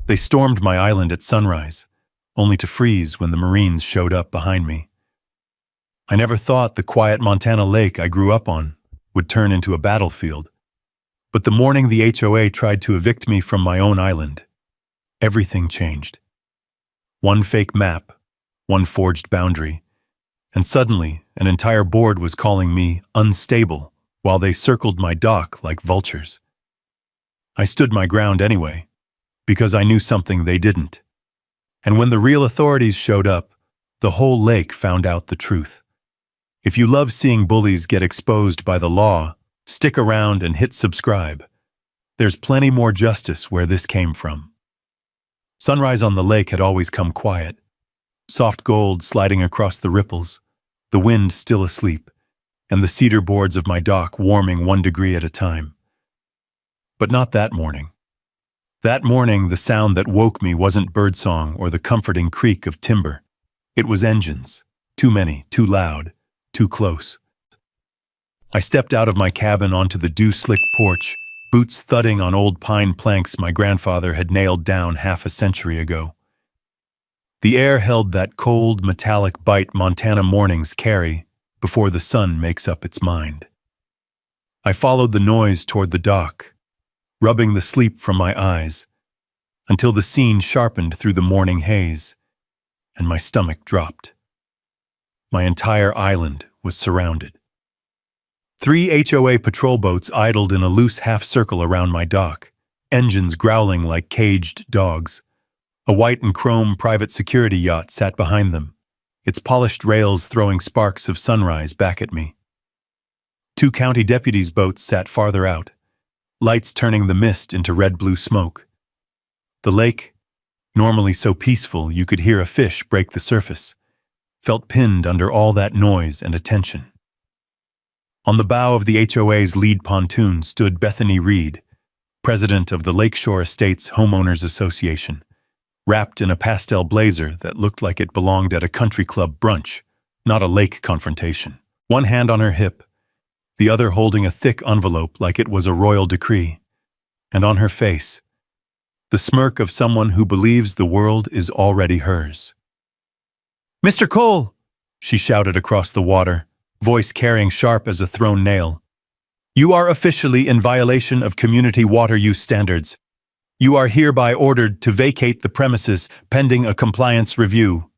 They stormed my island at sunrise, only to freeze when the Marines showed up behind me. I never thought the quiet Montana lake I grew up on would turn into a battlefield. But the morning the HOA tried to evict me from my own island, everything changed. One fake map, one forged boundary, and suddenly an entire board was calling me unstable while they circled my dock like vultures. I stood my ground anyway, because I knew something they didn't. And when the real authorities showed up, the whole lake found out the truth. If you love seeing bullies get exposed by the law, stick around and hit subscribe. There's plenty more justice where this came from. Sunrise on the lake had always come quiet. Soft gold sliding across the ripples, the wind still asleep, and the cedar boards of my dock warming 1 degree at a time. But not that morning. That morning, the sound that woke me wasn't birdsong or the comforting creak of timber. It was engines. Too many, too loud, too close. I stepped out of my cabin onto the dew-slick porch, boots thudding on old pine planks my grandfather had nailed down half a century ago. The air held that cold, metallic bite Montana mornings carry before the sun makes up its mind. I followed the noise toward the dock, rubbing the sleep from my eyes, until the scene sharpened through the morning haze, and my stomach dropped. My entire island was surrounded. 3 HOA patrol boats idled in a loose half-circle around my dock, engines growling like caged dogs. A white and chrome private security yacht sat behind them, its polished rails throwing sparks of sunrise back at me. 2 county deputies' boats sat farther out, lights turning the mist into red-blue smoke. The lake, normally so peaceful you could hear a fish break the surface, felt pinned under all that noise and attention. On the bow of the HOA's lead pontoon stood Bethany Reed, president of the Lakeshore Estates Homeowners Association, wrapped in a pastel blazer that looked like it belonged at a country club brunch, not a lake confrontation. One hand on her hip, the other holding a thick envelope like it was a royal decree, and on her face, the smirk of someone who believes the world is already hers. "Mr. Cole!" she shouted across the water, voice carrying sharp as a thrown nail. "You are officially in violation of community water use standards. You are hereby ordered to vacate the premises pending a compliance review."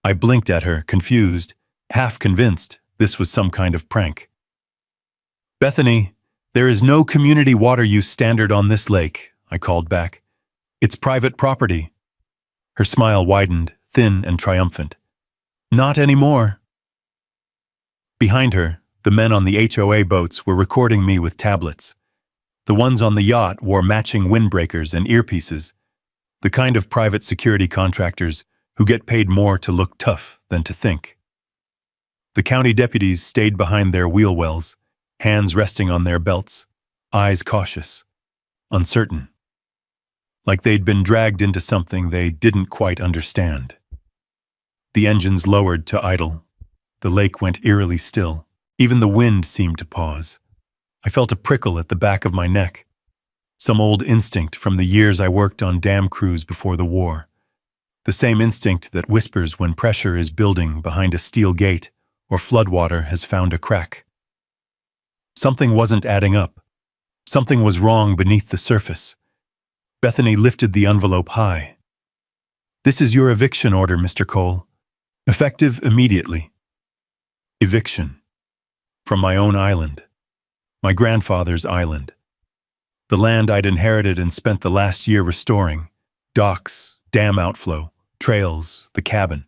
I blinked at her, confused, half convinced this was some kind of prank. "Bethany, there is no community water use standard on this lake," I called back. "It's private property." Her smile widened, thin and triumphant. "Not anymore." Behind her, the men on the HOA boats were recording me with tablets. The ones on the yacht wore matching windbreakers and earpieces, the kind of private security contractors who get paid more to look tough than to think. The county deputies stayed behind their wheel wells, hands resting on their belts, eyes cautious, uncertain, like they'd been dragged into something they didn't quite understand. The engines lowered to idle. The lake went eerily still. Even the wind seemed to pause. I felt a prickle at the back of my neck, some old instinct from the years I worked on dam crews before the war, the same instinct that whispers when pressure is building behind a steel gate or floodwater has found a crack. Something wasn't adding up. Something was wrong beneath the surface. Bethany lifted the envelope high. "This is your eviction order, Mr. Cole. Effective immediately." Eviction. From my own island. My grandfather's island. The land I'd inherited and spent the last year restoring. Docks, dam outflow, trails, the cabin.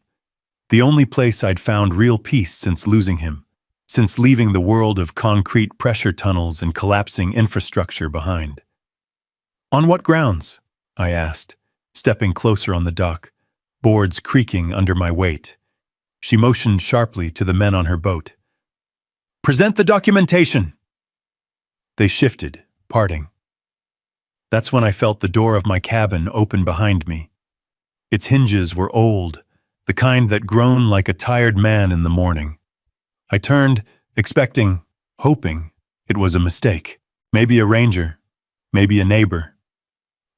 The only place I'd found real peace since losing him, since leaving the world of concrete pressure tunnels and collapsing infrastructure behind. "On what grounds?" I asked, stepping closer on the dock, boards creaking under my weight. She motioned sharply to the men on her boat. "Present the documentation!" They shifted, parting. That's when I felt the door of my cabin open behind me. Its hinges were old, the kind that groan like a tired man in the morning. I turned, expecting, hoping it was a mistake. Maybe a ranger, maybe a neighbor,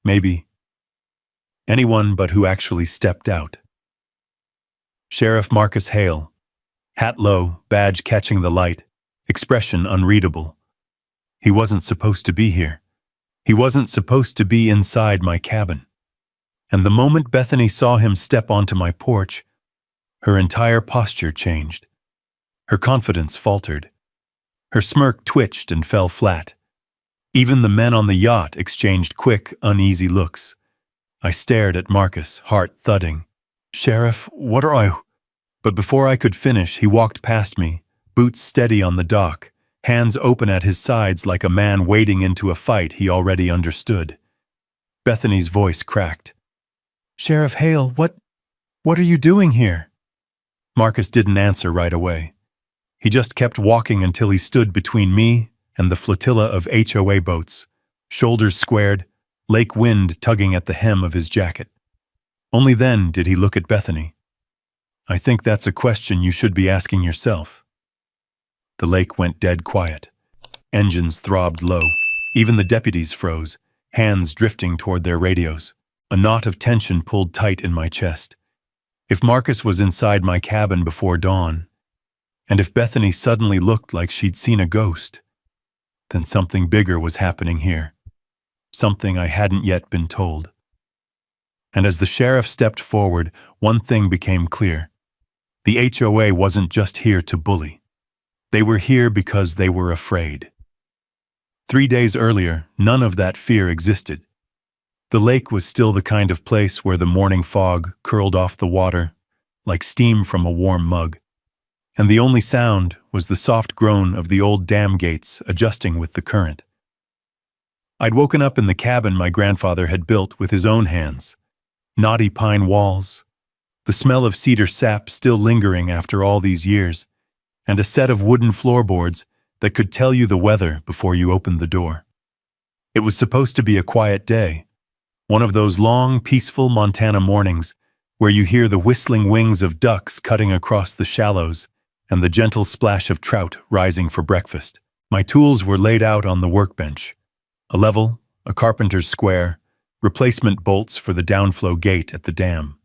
maybe Anyone but who actually stepped out. Sheriff Marcus Hale, hat low, badge catching the light, expression unreadable. He wasn't supposed to be here. He wasn't supposed to be inside my cabin. And the moment Bethany saw him step onto my porch, her entire posture changed. Her confidence faltered. Her smirk twitched and fell flat. Even the men on the yacht exchanged quick, uneasy looks. I stared at Marcus, heart thudding. "Sheriff, what are I—" But before I could finish, he walked past me, boots steady on the dock, hands open at his sides like a man wading into a fight he already understood. Bethany's voice cracked. "Sheriff Hale, what are you doing here?" Marcus didn't answer right away. He just kept walking until he stood between me and the flotilla of HOA boats, shoulders squared, lake wind tugging at the hem of his jacket. Only then did he look at Bethany. "I think that's a question you should be asking yourself." The lake went dead quiet. Engines throbbed low. Even the deputies froze, hands drifting toward their radios. A knot of tension pulled tight in my chest. If Marcus was inside my cabin before dawn, and if Bethany suddenly looked like she'd seen a ghost, then something bigger was happening here. Something I hadn't yet been told. And as the sheriff stepped forward, one thing became clear. The HOA wasn't just here to bully. They were here because they were afraid. 3 days earlier, none of that fear existed. The lake was still the kind of place where the morning fog curled off the water like steam from a warm mug, and the only sound was the soft groan of the old dam gates adjusting with the current. I'd woken up in the cabin my grandfather had built with his own hands. Knotty pine walls, the smell of cedar sap still lingering after all these years, and a set of wooden floorboards that could tell you the weather before you opened the door. It was supposed to be a quiet day, one of those long, peaceful Montana mornings where you hear the whistling wings of ducks cutting across the shallows and the gentle splash of trout rising for breakfast. My tools were laid out on the workbench. A level, a carpenter's square, replacement bolts for the downflow gate at the dam.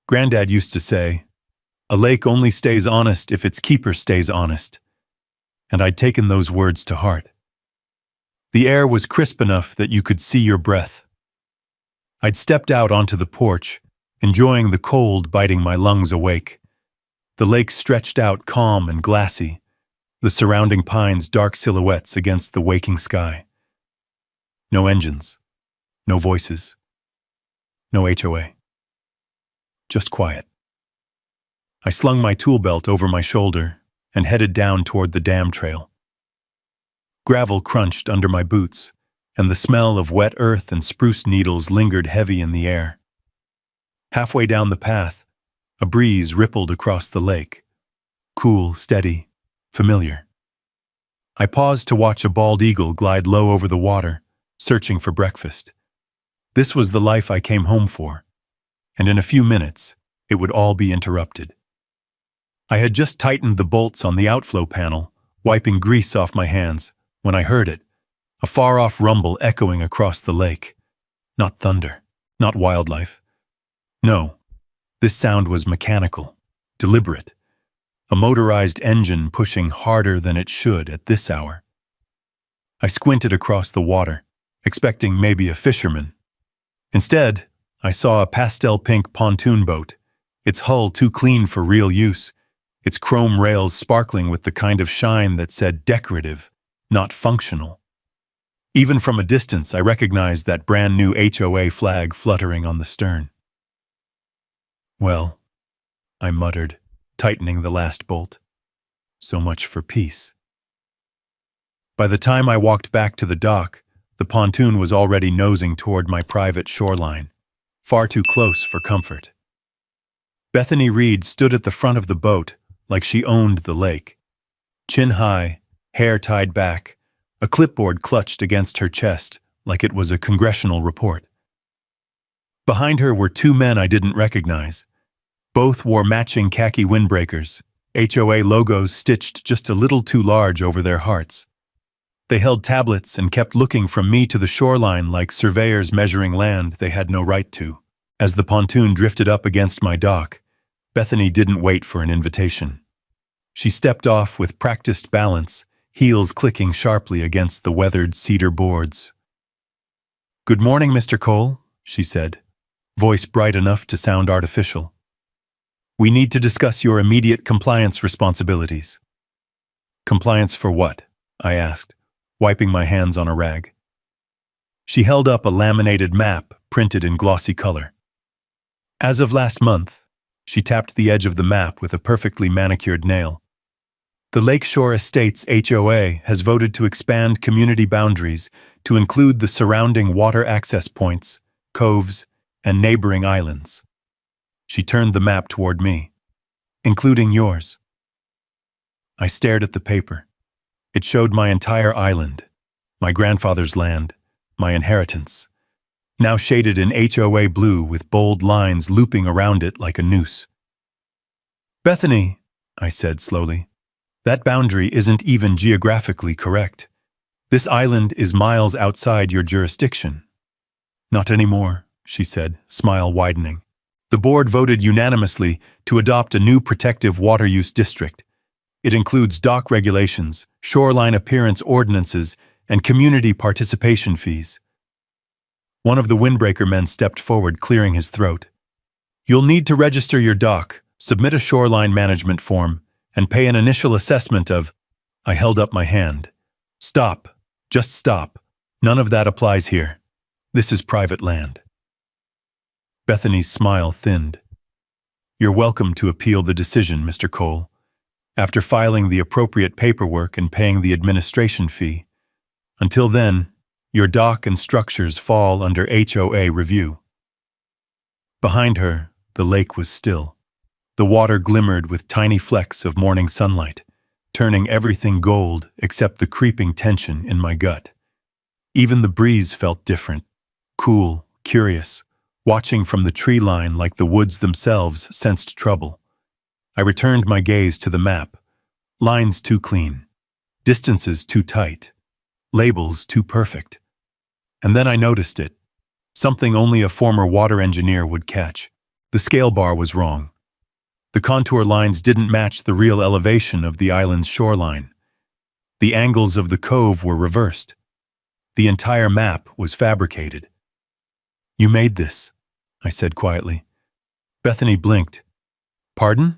Granddad used to say, "A lake only stays honest if its keeper stays honest." And I'd taken those words to heart. The air was crisp enough that you could see your breath. I'd stepped out onto the porch, enjoying the cold biting my lungs awake. The lake stretched out calm and glassy, the surrounding pines dark silhouettes against the waking sky. No engines, no voices, no HOA. Just quiet. I slung my tool belt over my shoulder and headed down toward the dam trail. Gravel crunched under my boots, and the smell of wet earth and spruce needles lingered heavy in the air. Halfway down the path, a breeze rippled across the lake. Cool, steady, familiar. I paused to watch a bald eagle glide low over the water, searching for breakfast. This was the life I came home for, and in a few minutes, it would all be interrupted. I had just tightened the bolts on the outflow panel, wiping grease off my hands, when I heard it, a far-off rumble echoing across the lake. Not thunder, not wildlife. No, this sound was mechanical, deliberate, a motorized engine pushing harder than it should at this hour. I squinted across the water, expecting maybe a fisherman. Instead, I saw a pastel-pink pontoon boat, its hull too clean for real use, its chrome rails sparkling with the kind of shine that said decorative, not functional. Even from a distance, I recognized that brand-new HOA flag fluttering on the stern. "Well," I muttered, tightening the last bolt. "So much for peace." By the time I walked back to the dock, the pontoon was already nosing toward my private shoreline, far too close for comfort. Bethany Reed stood at the front of the boat like she owned the lake. Chin high, hair tied back, a clipboard clutched against her chest like it was a congressional report. Behind her were 2 men I didn't recognize. Both wore matching khaki windbreakers, HOA logos stitched just a little too large over their hearts. They held tablets and kept looking from me to the shoreline like surveyors measuring land they had no right to. As the pontoon drifted up against my dock, Bethany didn't wait for an invitation. She stepped off with practiced balance, heels clicking sharply against the weathered cedar boards. "Good morning, Mr. Cole," she said, voice bright enough to sound artificial. "We need to discuss your immediate compliance responsibilities." "Compliance for what?" I asked, wiping my hands on a rag. She held up a laminated map printed in glossy color. "As of last month," she tapped the edge of the map with a perfectly manicured nail, "the Lakeshore Estates HOA has voted to expand community boundaries to include the surrounding water access points, coves, and neighboring islands." She turned the map toward me. "Including yours." I stared at the paper. It showed my entire island, my grandfather's land, my inheritance, now shaded in HOA blue with bold lines looping around it like a noose. "Bethany," I said slowly, "that boundary isn't even geographically correct. This island is miles outside your jurisdiction." "Not anymore," she said, smile widening. "The board voted unanimously to adopt a new protective water use district. It includes dock regulations, shoreline appearance ordinances, and community participation fees." One of the windbreaker men stepped forward, clearing his throat. "You'll need to register your dock, submit a shoreline management form, and pay an initial assessment of—" I held up my hand. "Stop. Just stop. None of that applies here. This is private land." Bethany's smile thinned. "You're welcome to appeal the decision, Mr. Cole, after filing the appropriate paperwork and paying the administration fee. Until then, your dock and structures fall under HOA review." Behind her, the lake was still. The water glimmered with tiny flecks of morning sunlight, turning everything gold except the creeping tension in my gut. Even the breeze felt different, cool, curious, watching from the tree line like the woods themselves sensed trouble. I returned my gaze to the map. Lines too clean, distances too tight, labels too perfect. And then I noticed it, something only a former water engineer would catch. The scale bar was wrong. The contour lines didn't match the real elevation of the island's shoreline. The angles of the cove were reversed. The entire map was fabricated. "You made this," I said quietly. Bethany blinked. "Pardon?"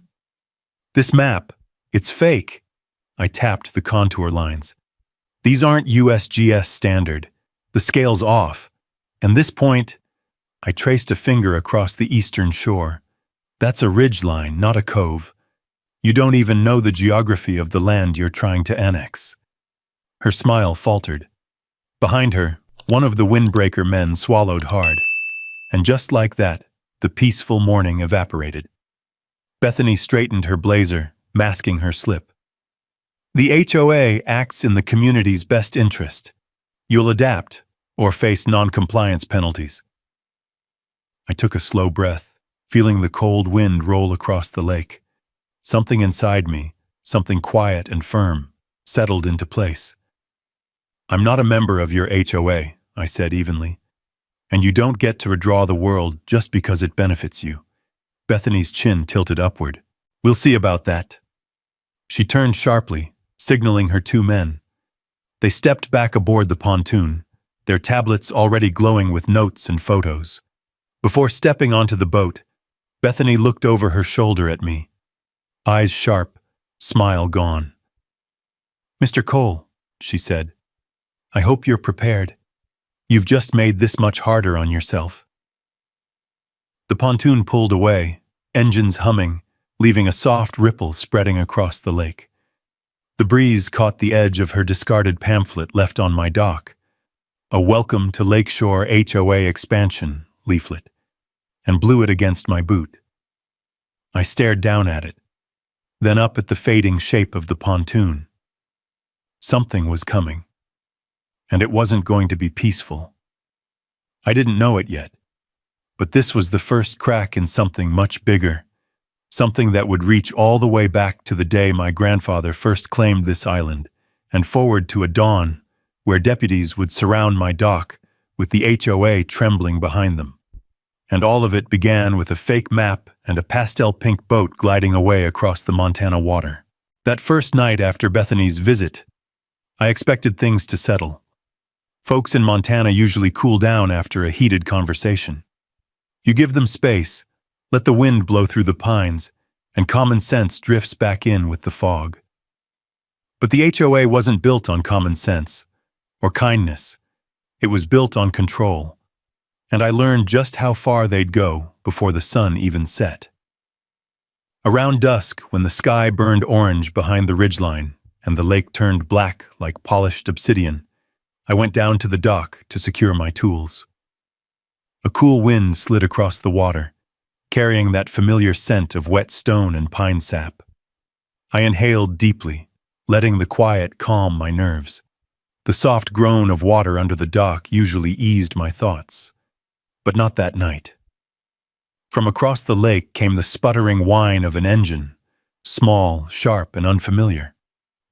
"This map. It's fake." I tapped the contour lines. "These aren't USGS standard. The scale's off. And this point—" I traced a finger across the eastern shore. "That's a ridge line, not a cove. You don't even know the geography of the land you're trying to annex." Her smile faltered. Behind her, one of the windbreaker men swallowed hard. And just like that, the peaceful morning evaporated. Bethany straightened her blazer, masking her slip. "The HOA acts in the community's best interest. You'll adapt or face non-compliance penalties." I took a slow breath, feeling the cold wind roll across the lake. Something inside me, something quiet and firm, settled into place. "I'm not a member of your HOA," I said evenly. "And you don't get to redraw the world just because it benefits you." Bethany's chin tilted upward. "We'll see about that." She turned sharply, signaling her two men. They stepped back aboard the pontoon, their tablets already glowing with notes and photos. Before stepping onto the boat, Bethany looked over her shoulder at me. Eyes sharp, smile gone. "Mr. Cole," she said, "I hope you're prepared. You've just made this much harder on yourself." The pontoon pulled away, engines humming, leaving a soft ripple spreading across the lake. The breeze caught the edge of her discarded pamphlet left on my dock, a "Welcome to Lakeshore HOA Expansion" leaflet, and blew it against my boot. I stared down at it, then up at the fading shape of the pontoon. Something was coming, and it wasn't going to be peaceful. I didn't know it yet, but this was the first crack in something much bigger, something that would reach all the way back to the day my grandfather first claimed this island, and forward to a dawn where deputies would surround my dock with the HOA trembling behind them. And all of it began with a fake map and a pastel pink boat gliding away across the Montana water. That first night after Bethany's visit, I expected things to settle. Folks in Montana usually cool down after a heated conversation. You give them space, let the wind blow through the pines, and common sense drifts back in with the fog. But the HOA wasn't built on common sense or kindness. It was built on control. And I learned just how far they'd go before the sun even set. Around dusk, when the sky burned orange behind the ridgeline and the lake turned black like polished obsidian, I went down to the dock to secure my tools. A cool wind slid across the water, carrying that familiar scent of wet stone and pine sap. I inhaled deeply, letting the quiet calm my nerves. The soft groan of water under the dock usually eased my thoughts. But not that night. From across the lake came the sputtering whine of an engine, small, sharp, and unfamiliar.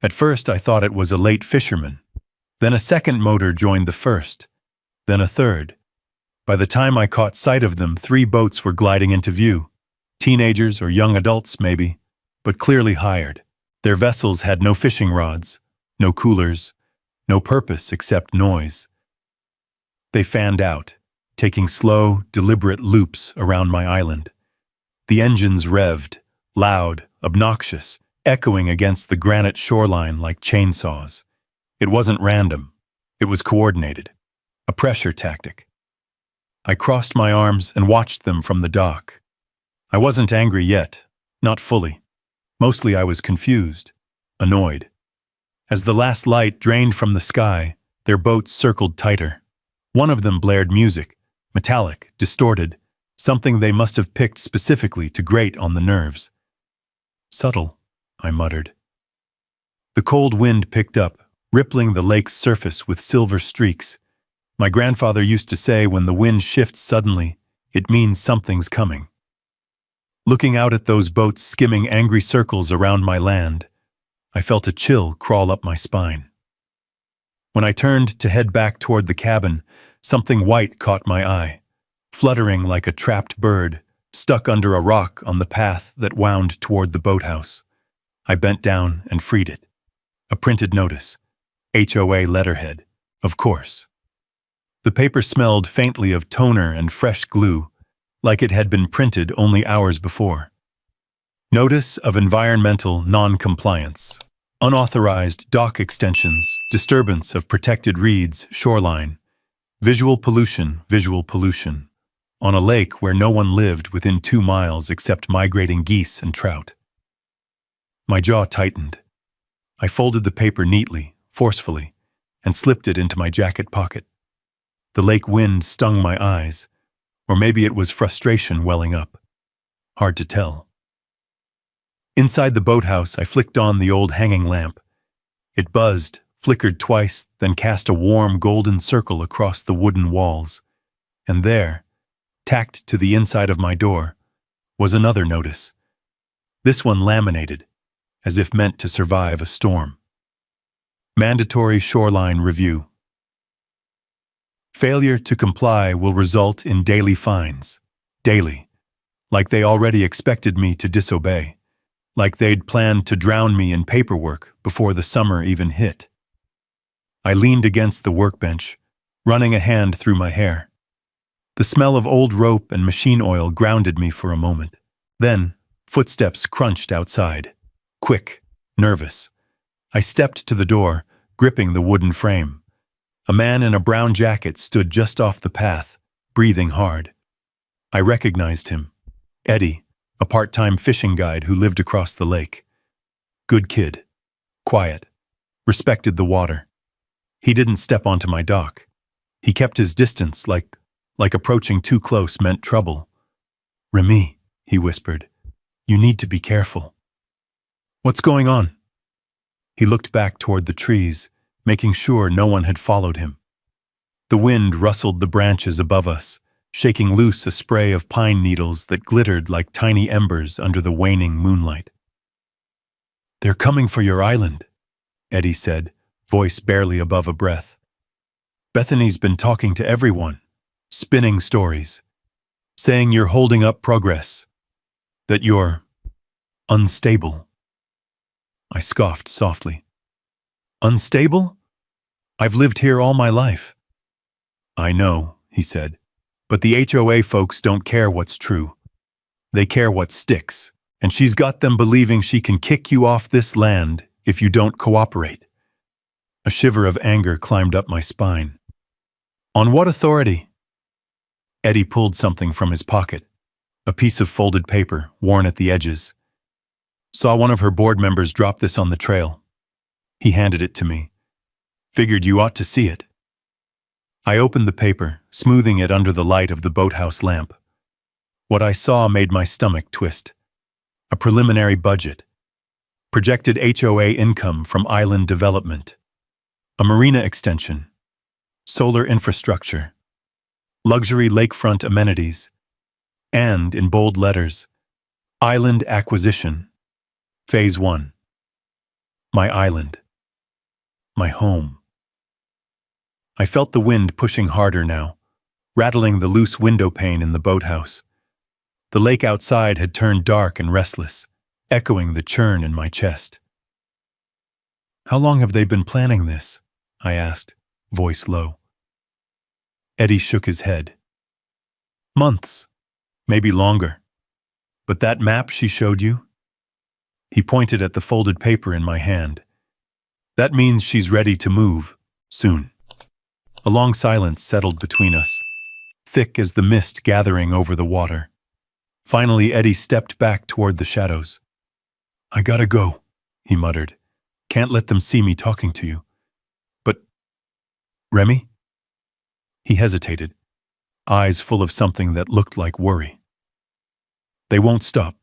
At first I thought it was a late fisherman. Then a second motor joined the first, then a third. By the time I caught sight of them, 3 boats were gliding into view. Teenagers or young adults, maybe, but clearly hired. Their vessels had no fishing rods, no coolers, no purpose except noise. They fanned out, taking slow, deliberate loops around my island. The engines revved, loud, obnoxious, echoing against the granite shoreline like chainsaws. It wasn't random. It was coordinated. A pressure tactic. I crossed my arms and watched them from the dock. I wasn't angry yet, not fully. Mostly I was confused, annoyed. As the last light drained from the sky, their boats circled tighter. One of them blared music, metallic, distorted, something they must have picked specifically to grate on the nerves. Subtle, I muttered. The cold wind picked up, rippling the lake's surface with silver streaks. My grandfather used to say when the wind shifts suddenly, it means something's coming. Looking out at those boats skimming angry circles around my land, I felt a chill crawl up my spine. When I turned to head back toward the cabin, something white caught my eye, fluttering like a trapped bird, stuck under a rock on the path that wound toward the boathouse. I bent down and freed it. A printed notice. HOA letterhead, of course. The paper smelled faintly of toner and fresh glue, like it had been printed only hours before. Notice of environmental non-compliance. Unauthorized dock extensions, disturbance of protected reeds, shoreline. Visual pollution, on a lake where no one lived within 2 miles except migrating geese and trout. My jaw tightened. I folded the paper neatly, forcefully, and slipped it into my jacket pocket. The lake wind stung my eyes, or maybe it was frustration welling up. Hard to tell. Inside the boathouse, I flicked on the old hanging lamp. It buzzed, flickered twice, then cast a warm golden circle across the wooden walls. And there, tacked to the inside of my door, was another notice. This one laminated, as if meant to survive a storm. Mandatory shoreline review. Failure to comply will result in daily fines. Daily. Like they already expected me to disobey. Like they'd planned to drown me in paperwork before the summer even hit. I leaned against the workbench, running a hand through my hair. The smell of old rope and machine oil grounded me for a moment. Then, footsteps crunched outside. Quick, nervous. I stepped to the door, gripping the wooden frame. A man in a brown jacket stood just off the path, breathing hard. I recognized him. Eddie, a part-time fishing guide who lived across the lake. Good kid. Quiet. Respected the water. He didn't step onto my dock. He kept his distance like approaching too close meant trouble. "Remy," he whispered, "you need to be careful." "What's going on?" He looked back toward the trees, making sure no one had followed him. The wind rustled the branches above us, shaking loose a spray of pine needles that glittered like tiny embers under the waning moonlight. "They're coming for your island," Eddie said, voice barely above a breath. "Bethany's been talking to everyone, spinning stories. saying you're holding up progress, that you're unstable. I scoffed softly. Unstable? I've lived here all my life. I know, he said, but the HOA folks don't care what's true. They care what sticks, and she's got them believing she can kick you off this land if you don't cooperate. A shiver of anger climbed up my spine. On what authority? Eddie pulled something from his pocket, a piece of folded paper, worn at the edges. Saw one of her board members drop this on the trail. He handed it to me. Figured you ought to see it. I opened the paper, smoothing it under the light of the boathouse lamp. What I saw made my stomach twist. A preliminary budget. Projected HOA income from island development. A marina extension. Solar infrastructure. Luxury lakefront amenities. And, in bold letters, island acquisition. Phase 1. My island. My home. I felt the wind pushing harder now, rattling the loose window pane in the boathouse. The lake outside had turned dark and restless, echoing the churn in my chest. How long have they been planning this? I asked, voice low. Eddie shook his head. Months, maybe longer. But that map she showed you? He pointed at the folded paper in my hand. That means she's ready to move, soon. A long silence settled between us, thick as the mist gathering over the water. Finally, Eddie stepped back toward the shadows. I gotta go, he muttered. Can't let them see me talking to you. But, Remy? He hesitated, eyes full of something that looked like worry. They won't stop,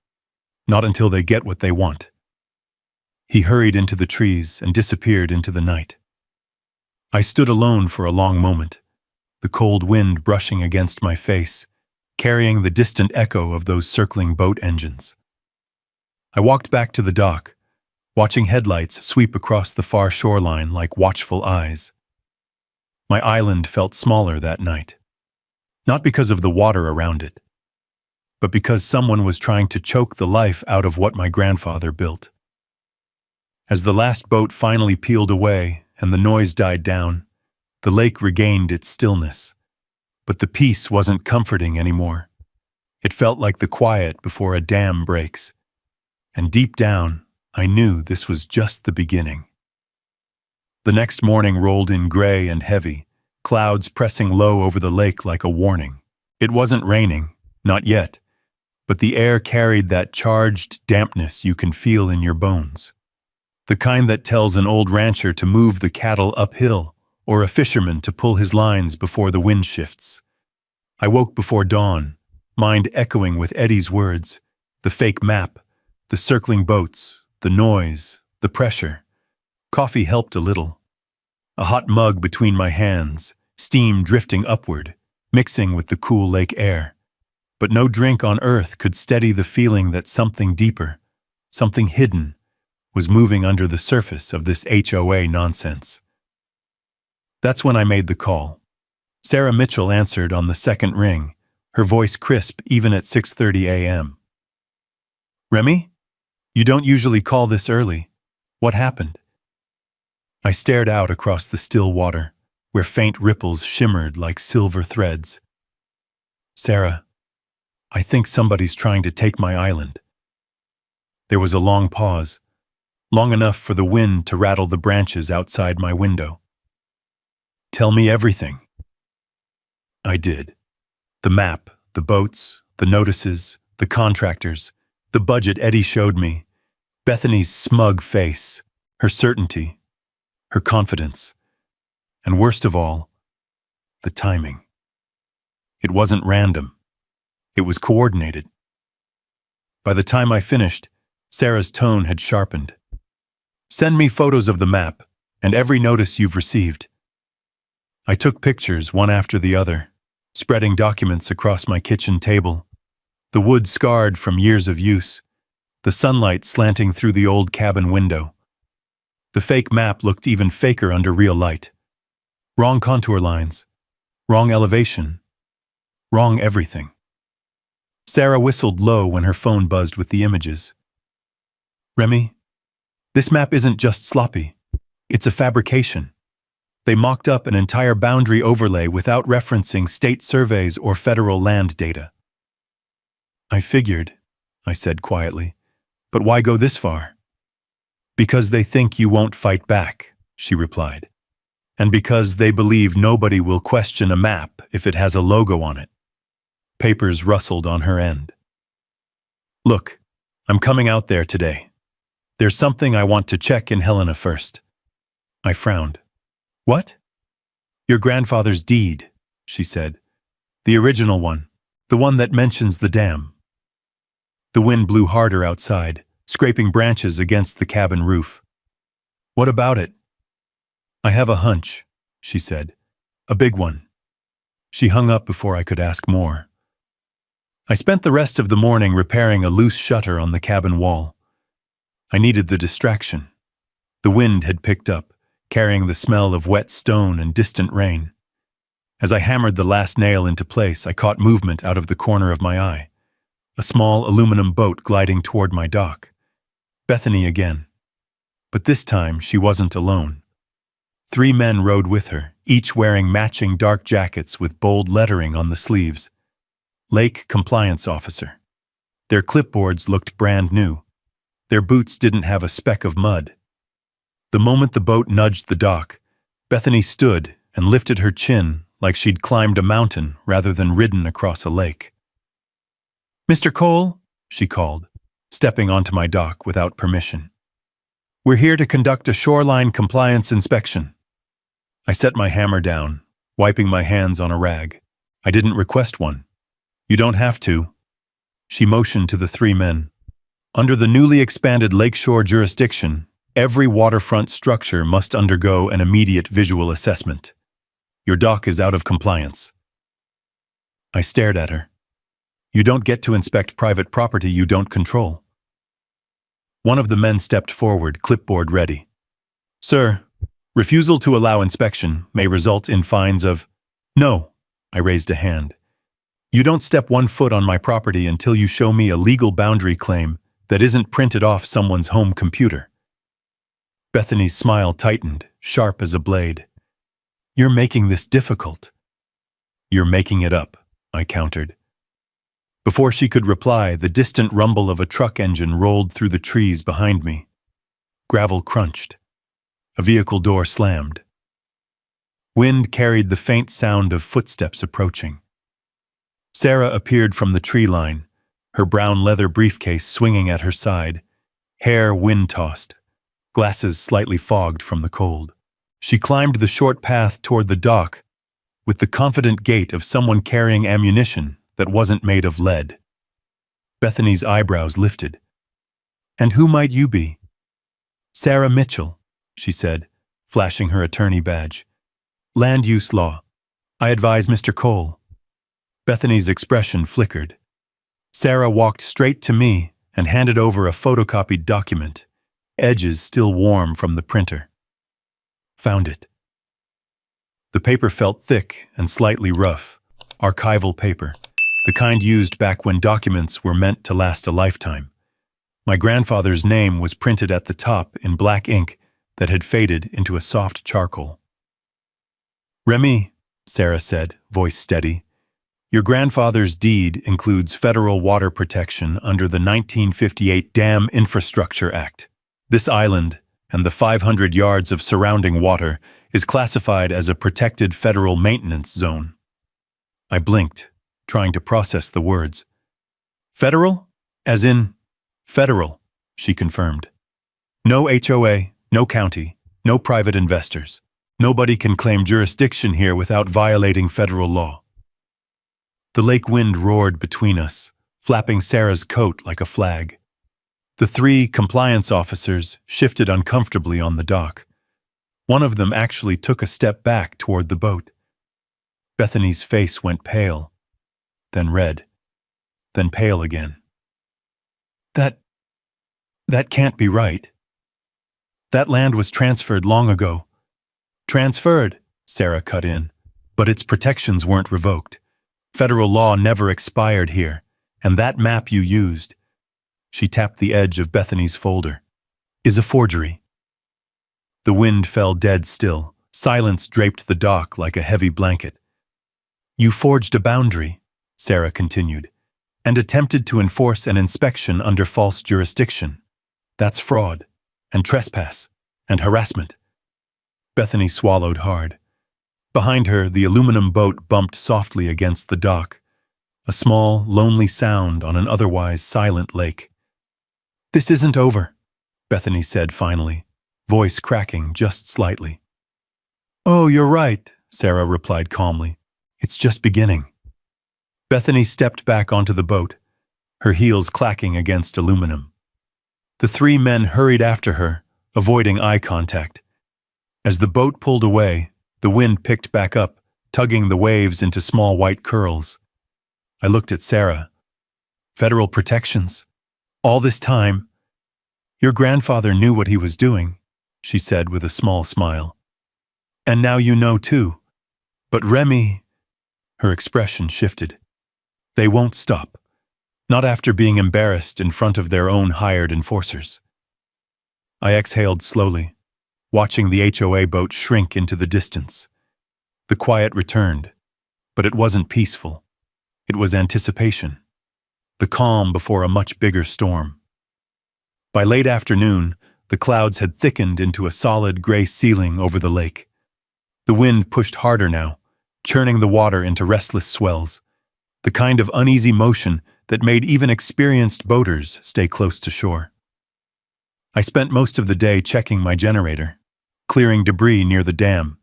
not until they get what they want. He hurried into the trees and disappeared into the night. I stood alone for a long moment, the cold wind brushing against my face, carrying the distant echo of those circling boat engines. I walked back to the dock, watching headlights sweep across the far shoreline like watchful eyes. My island felt smaller that night, not because of the water around it, but because someone was trying to choke the life out of what my grandfather built. As the last boat finally peeled away and the noise died down, the lake regained its stillness. But the peace wasn't comforting anymore. It felt like the quiet before a dam breaks. And deep down, I knew this was just the beginning. The next morning rolled in gray and heavy, clouds pressing low over the lake like a warning. It wasn't raining, not yet, but the air carried that charged dampness you can feel in your bones. The kind that tells an old rancher to move the cattle uphill, or a fisherman to pull his lines before the wind shifts. I woke before dawn, mind echoing with Eddie's words, the fake map, the circling boats, the noise, the pressure. Coffee helped a little. A hot mug between my hands, steam drifting upward, mixing with the cool lake air. But no drink on earth could steady the feeling that something deeper, something hidden, was moving under the surface of this HOA nonsense. That's when I made the call. Sarah Mitchell answered on the second ring, her voice crisp even at 6:30 a.m. Remy? You don't usually call this early. What happened? I stared out across the still water, where faint ripples shimmered like silver threads. Sarah, I think somebody's trying to take my island. There was a long pause, long enough for the wind to rattle the branches outside my window. Tell me everything. I did. The map, the boats, the notices, the contractors, the budget Eddie showed me, Bethany's smug face, her certainty, her confidence, and worst of all, the timing. It wasn't random. It was coordinated. By the time I finished, Sarah's tone had sharpened. Send me photos of the map and every notice you've received. I took pictures one after the other, spreading documents across my kitchen table, the wood scarred from years of use, the sunlight slanting through the old cabin window. The fake map looked even faker under real light. Wrong contour lines, wrong elevation, wrong everything. Sarah whistled low when her phone buzzed with the images. Remy, this map isn't just sloppy. It's a fabrication. They mocked up an entire boundary overlay without referencing state surveys or federal land data. I figured, I said quietly, but why go this far? Because they think you won't fight back, she replied. And because they believe nobody will question a map if it has a logo on it. Papers rustled on her end. Look, I'm coming out there today. There's something I want to check in Helena first. I frowned. What? Your grandfather's deed, she said. The original one, the one that mentions the dam. The wind blew harder outside, scraping branches against the cabin roof. What about it? I have a hunch, she said. A big one. She hung up before I could ask more. I spent the rest of the morning repairing a loose shutter on the cabin wall. I needed the distraction. The wind had picked up, carrying the smell of wet stone and distant rain. As I hammered the last nail into place, I caught movement out of the corner of my eye. A small aluminum boat gliding toward my dock. Bethany again. But this time she wasn't alone. 3 men rode with her, each wearing matching dark jackets with bold lettering on the sleeves. Lake Compliance Officer. Their clipboards looked brand new. Their boots didn't have a speck of mud. The moment the boat nudged the dock, Bethany stood and lifted her chin like she'd climbed a mountain rather than ridden across a lake. Mr. Cole, she called, stepping onto my dock without permission. We're here to conduct a shoreline compliance inspection. I set my hammer down, wiping my hands on a rag. I didn't request one. You don't have to. She motioned to the 3 men. Under the newly expanded lakeshore jurisdiction, every waterfront structure must undergo an immediate visual assessment. Your dock is out of compliance. I stared at her. You don't get to inspect private property you don't control. One of the men stepped forward, clipboard ready. Sir, refusal to allow inspection may result in fines of... No, I raised a hand. You don't step 1 foot on my property until you show me a legal boundary claim that isn't printed off someone's home computer. Bethany's smile tightened, sharp as a blade. You're making this difficult. You're making it up, I countered. Before she could reply, the distant rumble of a truck engine rolled through the trees behind me. Gravel crunched. A vehicle door slammed. Wind carried the faint sound of footsteps approaching. Sarah appeared from the tree line, her brown leather briefcase swinging at her side, hair wind-tossed, glasses slightly fogged from the cold. She climbed the short path toward the dock with the confident gait of someone carrying ammunition that wasn't made of lead. Bethany's eyebrows lifted. And who might you be? Sarah Mitchell, she said, flashing her attorney badge. Land use law. I advise Mr. Cole. Bethany's expression flickered. Sarah walked straight to me and handed over a photocopied document, edges still warm from the printer. Found it. The paper felt thick and slightly rough, archival paper, the kind used back when documents were meant to last a lifetime. My grandfather's name was printed at the top in black ink that had faded into a soft charcoal. Remy, Sarah said, voice steady. Your grandfather's deed includes federal water protection under the 1958 Dam Infrastructure Act. This island, and the 500 yards of surrounding water, is classified as a protected federal maintenance zone. I blinked, trying to process the words. Federal? As in, federal, she confirmed. No HOA, no county, no private investors. Nobody can claim jurisdiction here without violating federal law. The lake wind roared between us, flapping Sarah's coat like a flag. The 3 compliance officers shifted uncomfortably on the dock. One of them actually took a step back toward the boat. Bethany's face went pale, then red, then pale again. That can't be right. That land was transferred long ago. Transferred, Sarah cut in, but its protections weren't revoked. Federal law never expired here, And that map you used," she tapped the edge of Bethany's folder, "is a forgery." The wind fell dead still. Silence draped the dock like a heavy blanket. "You forged a boundary," Sarah continued, "and attempted to enforce an inspection under false jurisdiction. That's fraud, and trespass, and harassment." Bethany swallowed hard. Behind her, the aluminum boat bumped softly against the dock, a small, lonely sound on an otherwise silent lake. "This isn't over," Bethany said finally, voice cracking just slightly. "Oh, you're right," Sarah replied calmly. "It's just beginning." Bethany stepped back onto the boat, her heels clacking against aluminum. The three men hurried after her, avoiding eye contact. As the boat pulled away, the wind picked back up, tugging the waves into small white curls. I looked at Sarah. "Federal protections? All this time?" "Your grandfather knew what he was doing," she said with a small smile. "And now you know too. But Remy..." Her expression shifted. "They won't stop. Not after being embarrassed in front of their own hired enforcers." I exhaled slowly, watching the HOA boat shrink into the distance. The quiet returned, but it wasn't peaceful. It was anticipation. The calm before a much bigger storm. By late afternoon, the clouds had thickened into a solid gray ceiling over the lake. The wind pushed harder now, churning the water into restless swells, the kind of uneasy motion that made even experienced boaters stay close to shore. I spent most of the day checking my generator, clearing debris near the dam,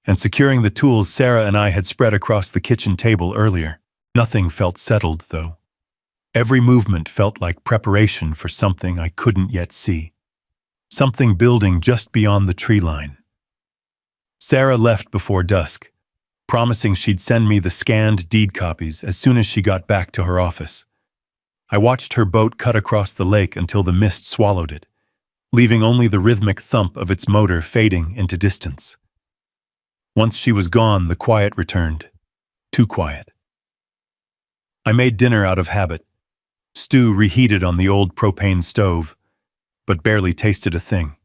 and securing the tools Sarah and I had spread across the kitchen table earlier. Nothing felt settled, though. Every movement felt like preparation for something I couldn't yet see. Something building just beyond the tree line. Sarah left before dusk, promising she'd send me the scanned deed copies as soon as she got back to her office. I watched her boat cut across the lake until the mist swallowed it, leaving only the rhythmic thump of its motor fading into distance. Once she was gone, the quiet returned. Too quiet. I made dinner out of habit. Stew reheated on the old propane stove, but barely tasted a thing.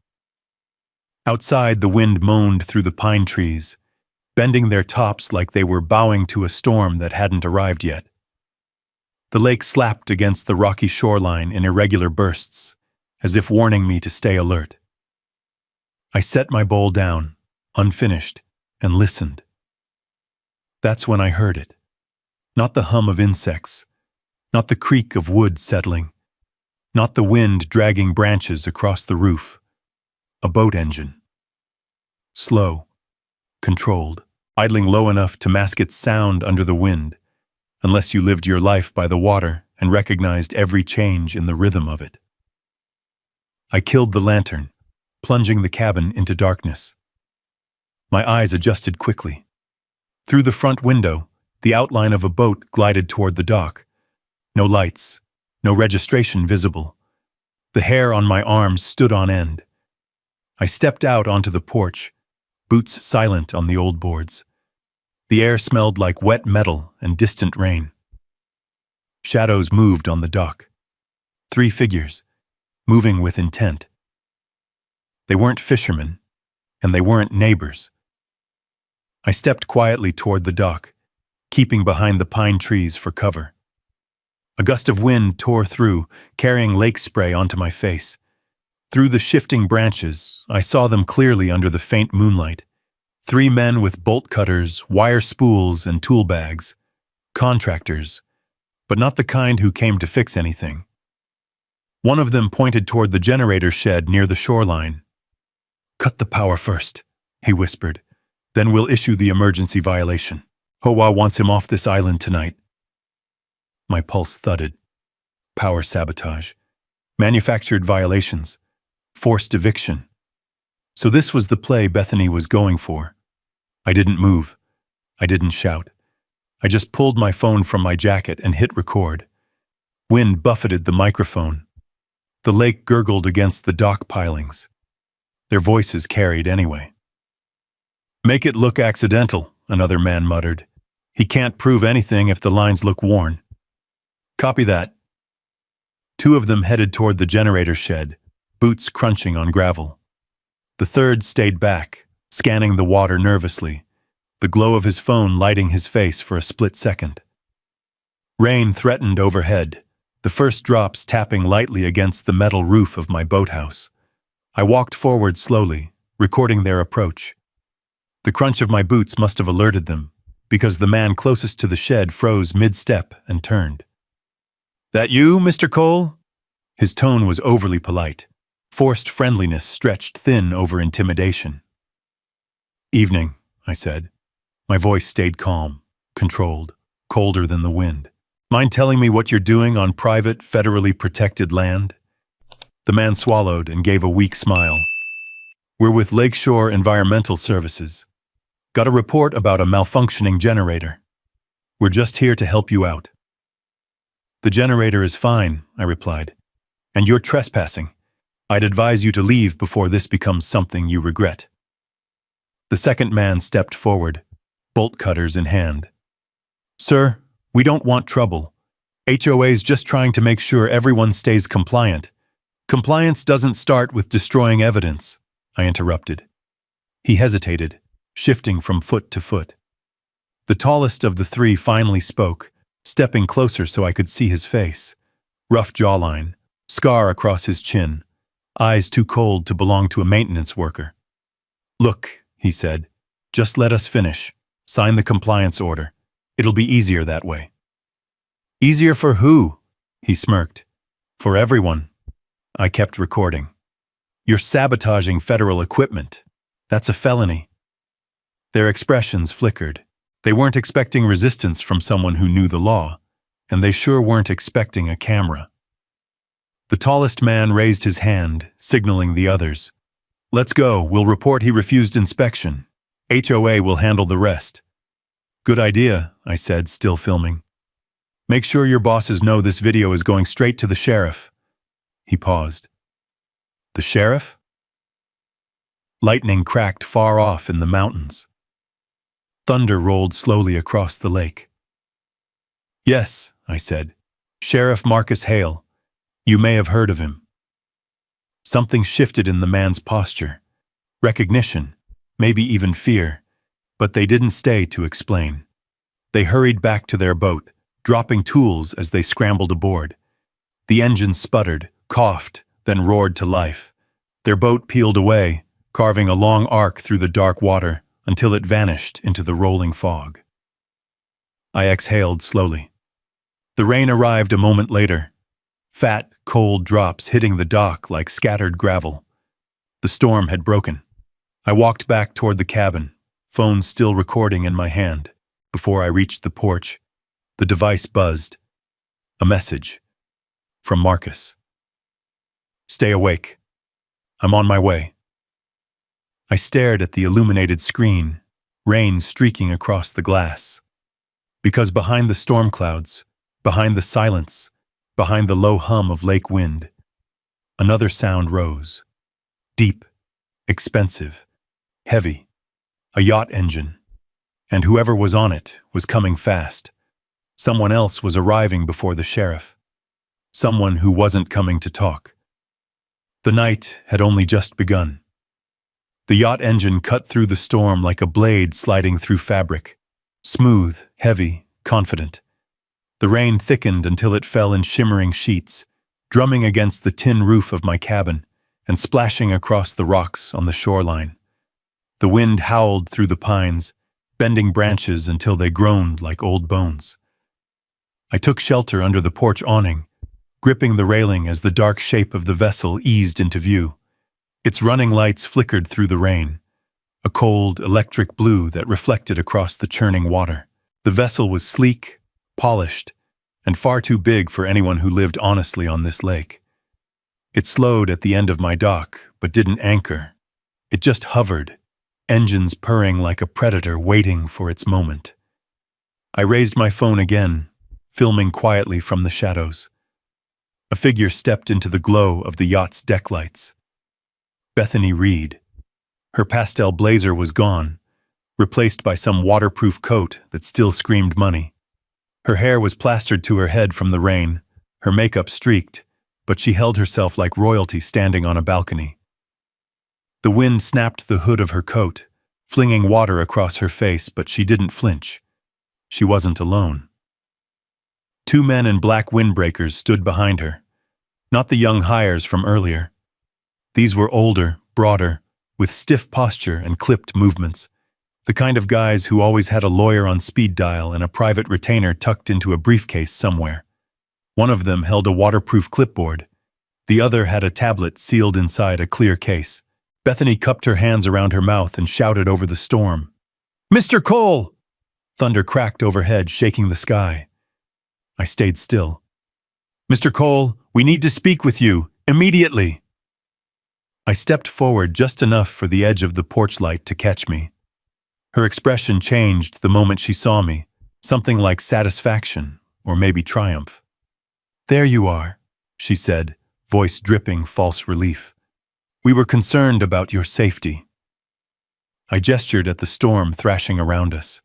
Outside, the wind moaned through the pine trees, bending their tops like they were bowing to a storm that hadn't arrived yet. The lake slapped against the rocky shoreline in irregular bursts, as if warning me to stay alert. I set my bowl down, unfinished, and listened. That's when I heard it. Not the hum of insects, not the creak of wood settling, not the wind dragging branches across the roof. A boat engine. Slow, controlled, idling low enough to mask its sound under the wind, unless you lived your life by the water and recognized every change in the rhythm of it. I killed the lantern, plunging the cabin into darkness. My eyes adjusted quickly. Through the front window, the outline of a boat glided toward the dock. No lights, no registration visible. The hair on my arms stood on end. I stepped out onto the porch, boots silent on the old boards. The air smelled like wet metal and distant rain. Shadows moved on the dock. 3 figures, moving with intent. They weren't fishermen, and they weren't neighbors. I stepped quietly toward the dock, keeping behind the pine trees for cover. A gust of wind tore through, carrying lake spray onto my face. Through the shifting branches, I saw them clearly under the faint moonlight. 3 men with bolt cutters, wire spools, and tool bags. Contractors, but not the kind who came to fix anything. One of them pointed toward the generator shed near the shoreline. "Cut the power first," he whispered. "Then we'll issue the emergency violation. HOA wants him off this island tonight." My pulse thudded. Power sabotage. Manufactured violations. Forced eviction. So this was the play Bethany was going for. I didn't move. I didn't shout. I just pulled my phone from my jacket and hit record. Wind buffeted the microphone. The lake gurgled against the dock pilings. Their voices carried anyway. "Make it look accidental," another man muttered. "He can't prove anything if the lines look worn." Copy that. Two of them headed toward the generator shed, boots crunching on gravel. The third stayed back, scanning the water nervously, the glow of his phone lighting his face for a split second. Rain threatened overhead, the first drops tapping lightly against the metal roof of my boathouse. I walked forward slowly, recording their approach. The crunch of my boots must have alerted them, because the man closest to the shed froze mid-step and turned. "That you, Mr. Cole?" His tone was overly polite. Forced friendliness stretched thin over intimidation. "Evening," I said. My voice stayed calm, controlled, colder than the wind. "Mind telling me what you're doing on private, federally protected land?" The man swallowed and gave a weak smile. "We're with Lakeshore Environmental Services. Got a report about a malfunctioning generator. We're just here to help you out." "The generator is fine," I replied. "And you're trespassing. I'd advise you to leave before this becomes something you regret." The second man stepped forward, bolt cutters in hand. "Sir, we don't want trouble. HOA's just trying to make sure everyone stays compliant. Compliance doesn't start with destroying evidence," I interrupted. He hesitated, shifting from foot to foot. The tallest of the three finally spoke, stepping closer so I could see his face. Rough jawline, scar across his chin, eyes too cold to belong to a maintenance worker. "Look," he said, "just let us finish. Sign the compliance order. It'll be easier that way." "Easier for who?" he smirked. "For everyone." I kept recording. "You're sabotaging federal equipment. That's a felony." Their expressions flickered. They weren't expecting resistance from someone who knew the law, and they sure weren't expecting a camera. The tallest man raised his hand, signaling the others. "Let's go. We'll report he refused inspection. HOA will handle the rest." "Good idea," I said, still filming. "Make sure your bosses know this video is going straight to the sheriff." He paused. "The sheriff?" Lightning cracked far off in the mountains. Thunder rolled slowly across the lake. "Yes," I said. "Sheriff Marcus Hale. You may have heard of him." Something shifted in the man's posture. Recognition, maybe even fear, but they didn't stay to explain. They hurried back to their boat, dropping tools as they scrambled aboard. The engine sputtered, coughed, then roared to life. Their boat peeled away, carving a long arc through the dark water until it vanished into the rolling fog. I exhaled slowly. The rain arrived a moment later. Fat, cold drops hitting the dock like scattered gravel. The storm had broken. I walked back toward the cabin, phone still recording in my hand. Before I reached the porch, the device buzzed. A message. From Marcus. "Stay awake. I'm on my way." I stared at the illuminated screen, rain streaking across the glass. Because behind the storm clouds, behind the silence, behind the low hum of lake wind, another sound rose. Deep, expensive, heavy. A yacht engine. And whoever was on it was coming fast. Someone else was arriving before the sheriff. Someone who wasn't coming to talk. The night had only just begun. The yacht engine cut through the storm like a blade sliding through fabric. Smooth, heavy, confident. The rain thickened until it fell in shimmering sheets, drumming against the tin roof of my cabin and splashing across the rocks on the shoreline. The wind howled through the pines, bending branches until they groaned like old bones. I took shelter under the porch awning, gripping the railing as the dark shape of the vessel eased into view. Its running lights flickered through the rain, a cold, electric blue that reflected across the churning water. The vessel was sleek, polished, and far too big for anyone who lived honestly on this lake. It slowed at the end of my dock, but didn't anchor. It just hovered, engines purring like a predator waiting for its moment. I raised my phone again, filming quietly from the shadows. A figure stepped into the glow of the yacht's deck lights. Bethany Reed. Her pastel blazer was gone, replaced by some waterproof coat that still screamed money. Her hair was plastered to her head from the rain, her makeup streaked, but she held herself like royalty standing on a balcony. The wind snapped the hood of her coat, flinging water across her face, but she didn't flinch. She wasn't alone. 2 men in black windbreakers stood behind her, not the young hires from earlier. These were older, broader, with stiff posture and clipped movements, the kind of guys who always had a lawyer on speed dial and a private retainer tucked into a briefcase somewhere. One of them held a waterproof clipboard. The other had a tablet sealed inside a clear case. Bethany cupped her hands around her mouth and shouted over the storm. "Mr. Cole!" Thunder cracked overhead, shaking the sky. I stayed still. "Mr. Cole, we need to speak with you, immediately!" I stepped forward just enough for the edge of the porch light to catch me. Her expression changed the moment she saw me, something like satisfaction, or maybe triumph. "There you are," she said, voice dripping false relief. "We were concerned about your safety." I gestured at the storm thrashing around us.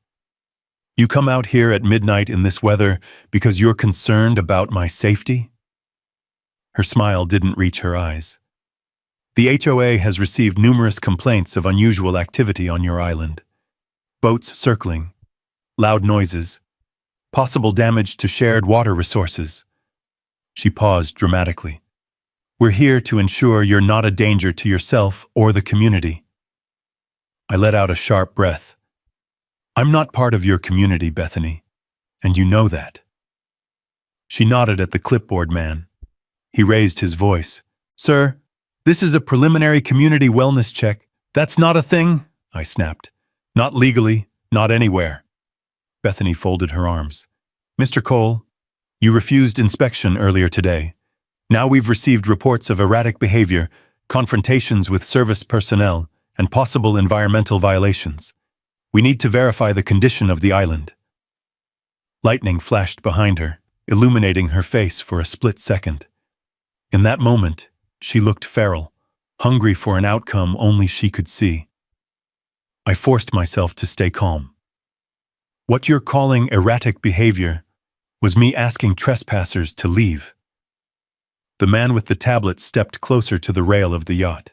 "You come out here at midnight in this weather because you're concerned about my safety?" Her smile didn't reach her eyes. "The HOA has received numerous complaints of unusual activity on your island. Boats circling, loud noises, possible damage to shared water resources." She paused dramatically. "We're here to ensure you're not a danger to yourself or the community." I let out a sharp breath. "I'm not part of your community, Bethany, and you know that." She nodded at the clipboard man. He raised his voice. "Sir, this is a preliminary community wellness check. That's not a thing," I snapped. "Not legally, not anywhere." Bethany folded her arms. "Mr. Cole, you refused inspection earlier today. Now we've received reports of erratic behavior, confrontations with service personnel, and possible environmental violations. We need to verify the condition of the island." Lightning flashed behind her, illuminating her face for a split second. In that moment, she looked feral, hungry for an outcome only she could see. I forced myself to stay calm. "What you're calling erratic behavior was me asking trespassers to leave." The man with the tablet stepped closer to the rail of the yacht.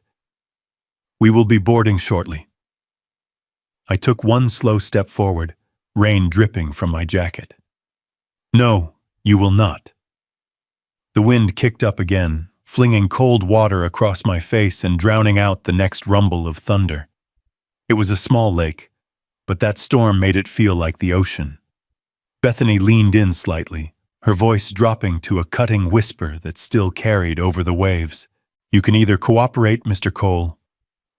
"We will be boarding shortly." I took one slow step forward, rain dripping from my jacket. "No, you will not." The wind kicked up again, flinging cold water across my face and drowning out the next rumble of thunder. It was a small lake, but that storm made it feel like the ocean. Bethany leaned in slightly, her voice dropping to a cutting whisper that still carried over the waves. "You can either cooperate, Mr. Cole,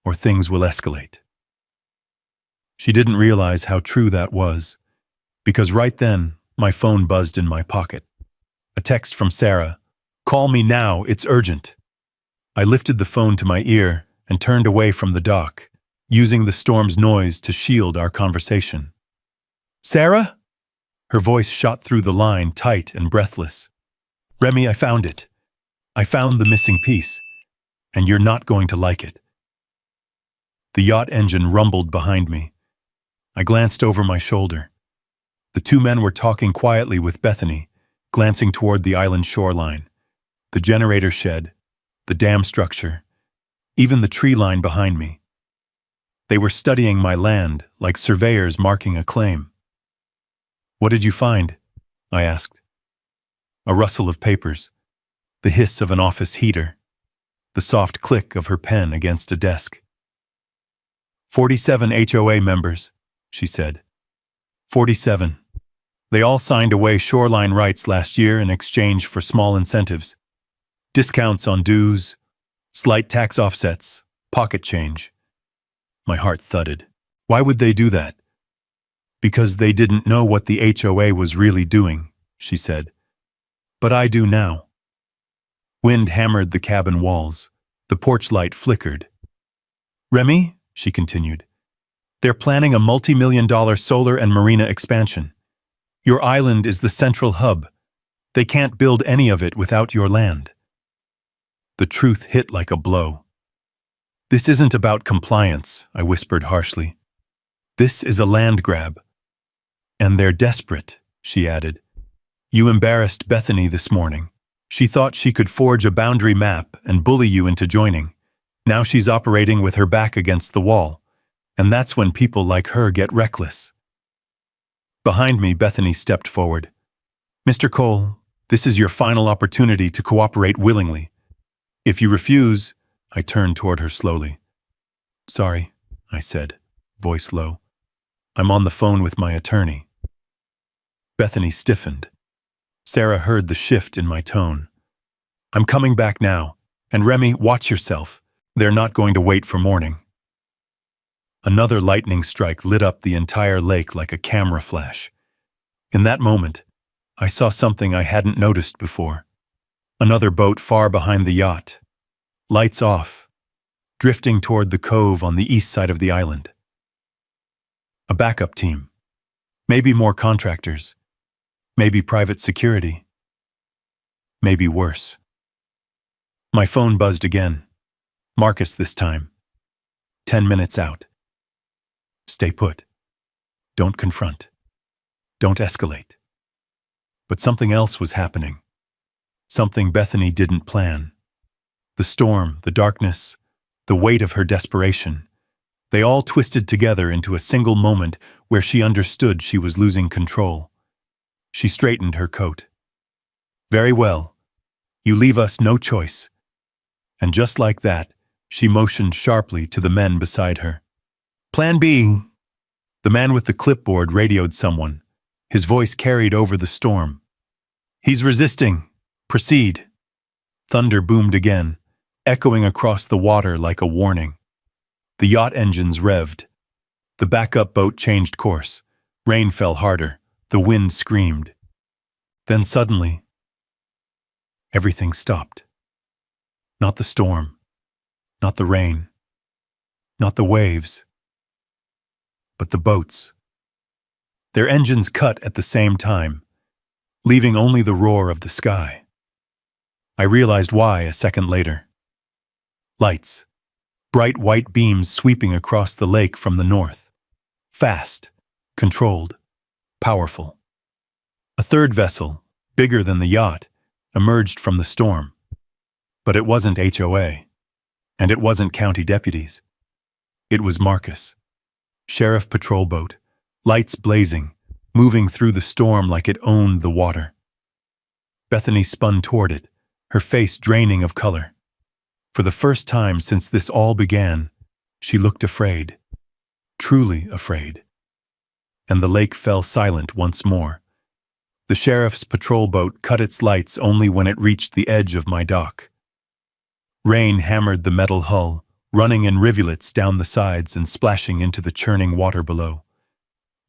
or things will escalate." She didn't realize how true that was, because right then, my phone buzzed in my pocket. A text from Sarah. "Call me now, it's urgent." I lifted the phone to my ear and turned away from the dock, using the storm's noise to shield our conversation. "Sarah?" Her voice shot through the line, tight and breathless. "Remy, I found it. I found the missing piece, and you're not going to like it." The yacht engine rumbled behind me. I glanced over my shoulder. The 2 men were talking quietly with Bethany, glancing toward the island shoreline, the generator shed, the dam structure, even the tree line behind me. They were studying my land like surveyors marking a claim. "What did you find?" I asked. A rustle of papers, the hiss of an office heater, the soft click of her pen against a desk. 47 HOA members, she said. 47. They all signed away shoreline rights last year in exchange for small incentives. Discounts on dues, slight tax offsets, pocket change. My heart thudded. Why would they do that? Because they didn't know what the HOA was really doing, she said. But I do now. Wind hammered the cabin walls. The porch light flickered. Remy, she continued, they're planning a multi-million-dollar solar and marina expansion. Your island is the central hub. They can't build any of it without your land. The truth hit like a blow. This isn't about compliance, I whispered harshly. This is a land grab. And they're desperate, she added. You embarrassed Bethany this morning. She thought she could forge a boundary map and bully you into joining. Now she's operating with her back against the wall, and that's when people like her get reckless. Behind me, Bethany stepped forward. Mr. Cole, this is your final opportunity to cooperate willingly. If you refuse, I turned toward her slowly. Sorry, I said, voice low. I'm on the phone with my attorney. Bethany stiffened. Sarah heard the shift in my tone. I'm coming back now, and Remy, watch yourself. They're not going to wait for morning. Another lightning strike lit up the entire lake like a camera flash. In that moment, I saw something I hadn't noticed before. Another boat far behind the yacht. Lights off, drifting toward the cove on the east side of the island. A backup team. Maybe more contractors. Maybe private security. Maybe worse. My phone buzzed again. Marcus this time. 10 minutes out. Stay put. Don't confront. Don't escalate. But something else was happening. Something Bethany didn't plan. The storm, the darkness, the weight of her desperation. They all twisted together into a single moment where she understood she was losing control. She straightened her coat. Very well. You leave us no choice. And just like that, she motioned sharply to the men beside her. Plan B. The man with the clipboard radioed someone. His voice carried over the storm. He's resisting. Proceed. Thunder boomed again, echoing across the water like a warning. The yacht engines revved. The backup boat changed course. Rain fell harder. The wind screamed. Then suddenly, everything stopped. Not the storm, not the rain, not the waves, but the boats. Their engines cut at the same time, leaving only the roar of the sky. I realized why a second later. Lights. Bright white beams sweeping across the lake from the north. Fast, controlled, powerful. A third vessel, bigger than the yacht, emerged from the storm. But it wasn't HOA, and it wasn't county deputies. It was Marcus. Sheriff patrol boat, lights blazing, moving through the storm like it owned the water. Bethany spun toward it, her face draining of color. For the first time since this all began, she looked afraid, truly afraid. And the lake fell silent once more. The sheriff's patrol boat cut its lights only when it reached the edge of my dock. Rain hammered the metal hull, running in rivulets down the sides and splashing into the churning water below.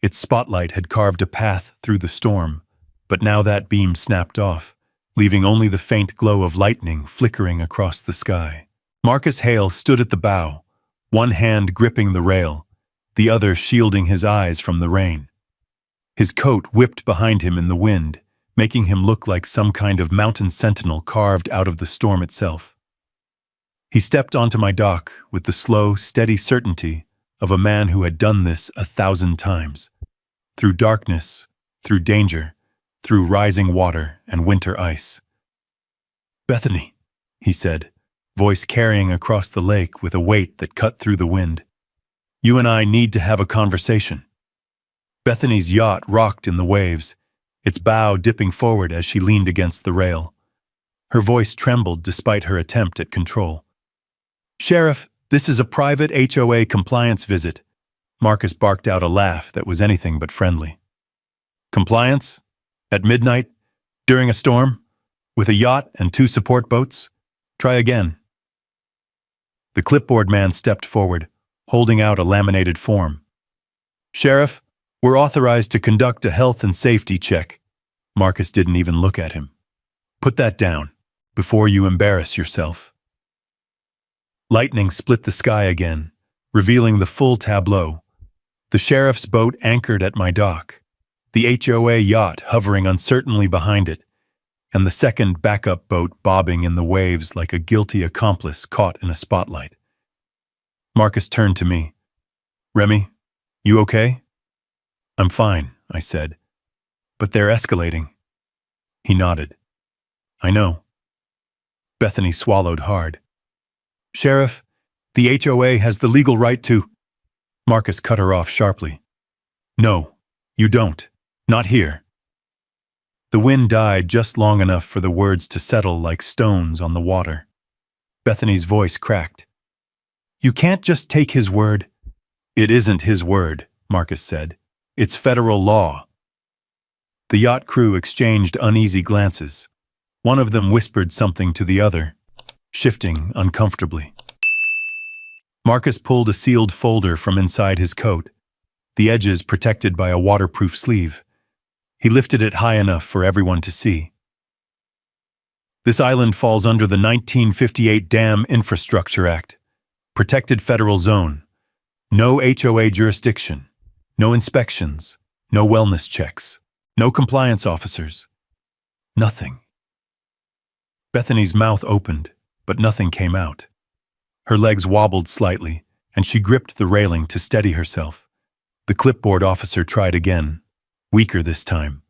Its spotlight had carved a path through the storm, but now that beam snapped off, leaving only the faint glow of lightning flickering across the sky. Marcus Hale stood at the bow, one hand gripping the rail, the other shielding his eyes from the rain. His coat whipped behind him in the wind, making him look like some kind of mountain sentinel carved out of the storm itself. He stepped onto my dock with the slow, steady certainty of a man who had done this 1,000 times. Through darkness, through danger, through rising water and winter ice. Bethany, he said, voice carrying across the lake with a weight that cut through the wind. You and I need to have a conversation. Bethany's yacht rocked in the waves, its bow dipping forward as she leaned against the rail. Her voice trembled despite her attempt at control. Sheriff, this is a private HOA compliance visit. Marcus barked out a laugh that was anything but friendly. Compliance? At midnight? During a storm? With a yacht and 2 support boats? Try again. The clipboard man stepped forward, holding out a laminated form. Sheriff, we're authorized to conduct a health and safety check. Marcus didn't even look at him. Put that down, before you embarrass yourself. Lightning split the sky again, revealing the full tableau. The sheriff's boat anchored at my dock, the HOA yacht hovering uncertainly behind it, and the second backup boat bobbing in the waves like a guilty accomplice caught in a spotlight. Marcus turned to me. Remy, you okay? I'm fine, I said. But they're escalating. He nodded. I know. Bethany swallowed hard. Sheriff, the HOA has the legal right to… Marcus cut her off sharply. No, you don't. Not here. The wind died just long enough for the words to settle like stones on the water. Bethany's voice cracked. You can't just take his word. It isn't his word, Marcus said. It's federal law. The yacht crew exchanged uneasy glances. One of them whispered something to the other, shifting uncomfortably. Marcus pulled a sealed folder from inside his coat, the edges protected by a waterproof sleeve. He lifted it high enough for everyone to see. This island falls under the 1958 Dam Infrastructure Act. Protected federal zone. No HOA jurisdiction. No inspections. No wellness checks. No compliance officers. Nothing. Bethany's mouth opened, but nothing came out. Her legs wobbled slightly, and she gripped the railing to steady herself. The clipboard officer tried again, weaker this time.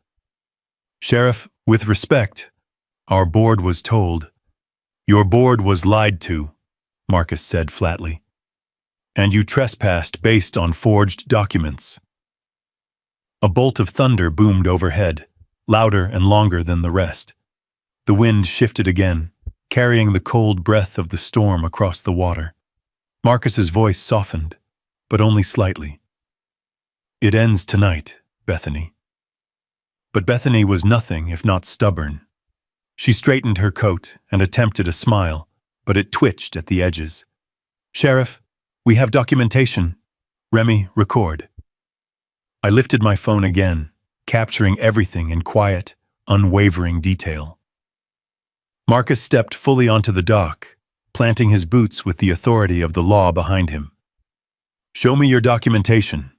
Sheriff, with respect, our board was told. Your board was lied to, Marcus said flatly. And you trespassed based on forged documents. A bolt of thunder boomed overhead, louder and longer than the rest. The wind shifted again, carrying the cold breath of the storm across the water. Marcus's voice softened, but only slightly. It ends tonight, Bethany. But Bethany was nothing if not stubborn. She straightened her coat and attempted a smile, but it twitched at the edges. Sheriff, we have documentation. Remy, record. I lifted my phone again, capturing everything in quiet, unwavering detail. Marcus stepped fully onto the dock, planting his boots with the authority of the law behind him. Show me your documentation.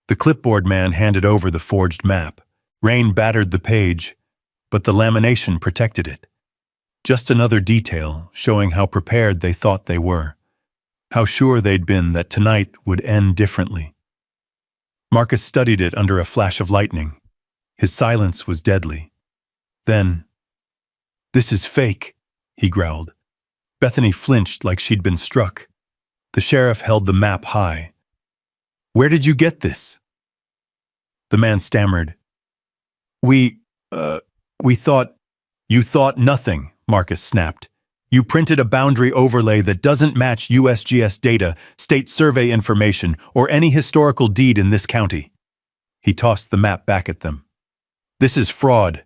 The clipboard man handed over the forged map. Rain battered the page, but the lamination protected it. Just another detail showing how prepared they thought they were, how sure they'd been that tonight would end differently. Marcus studied it under a flash of lightning. His silence was deadly. Then, "This is fake," he growled. Bethany flinched like she'd been struck. The sheriff held the map high. "Where did you get this?" The man stammered. We thought." "You thought nothing," Marcus snapped. "You printed a boundary overlay that doesn't match USGS data, state survey information, or any historical deed in this county." He tossed the map back at them. "This is fraud."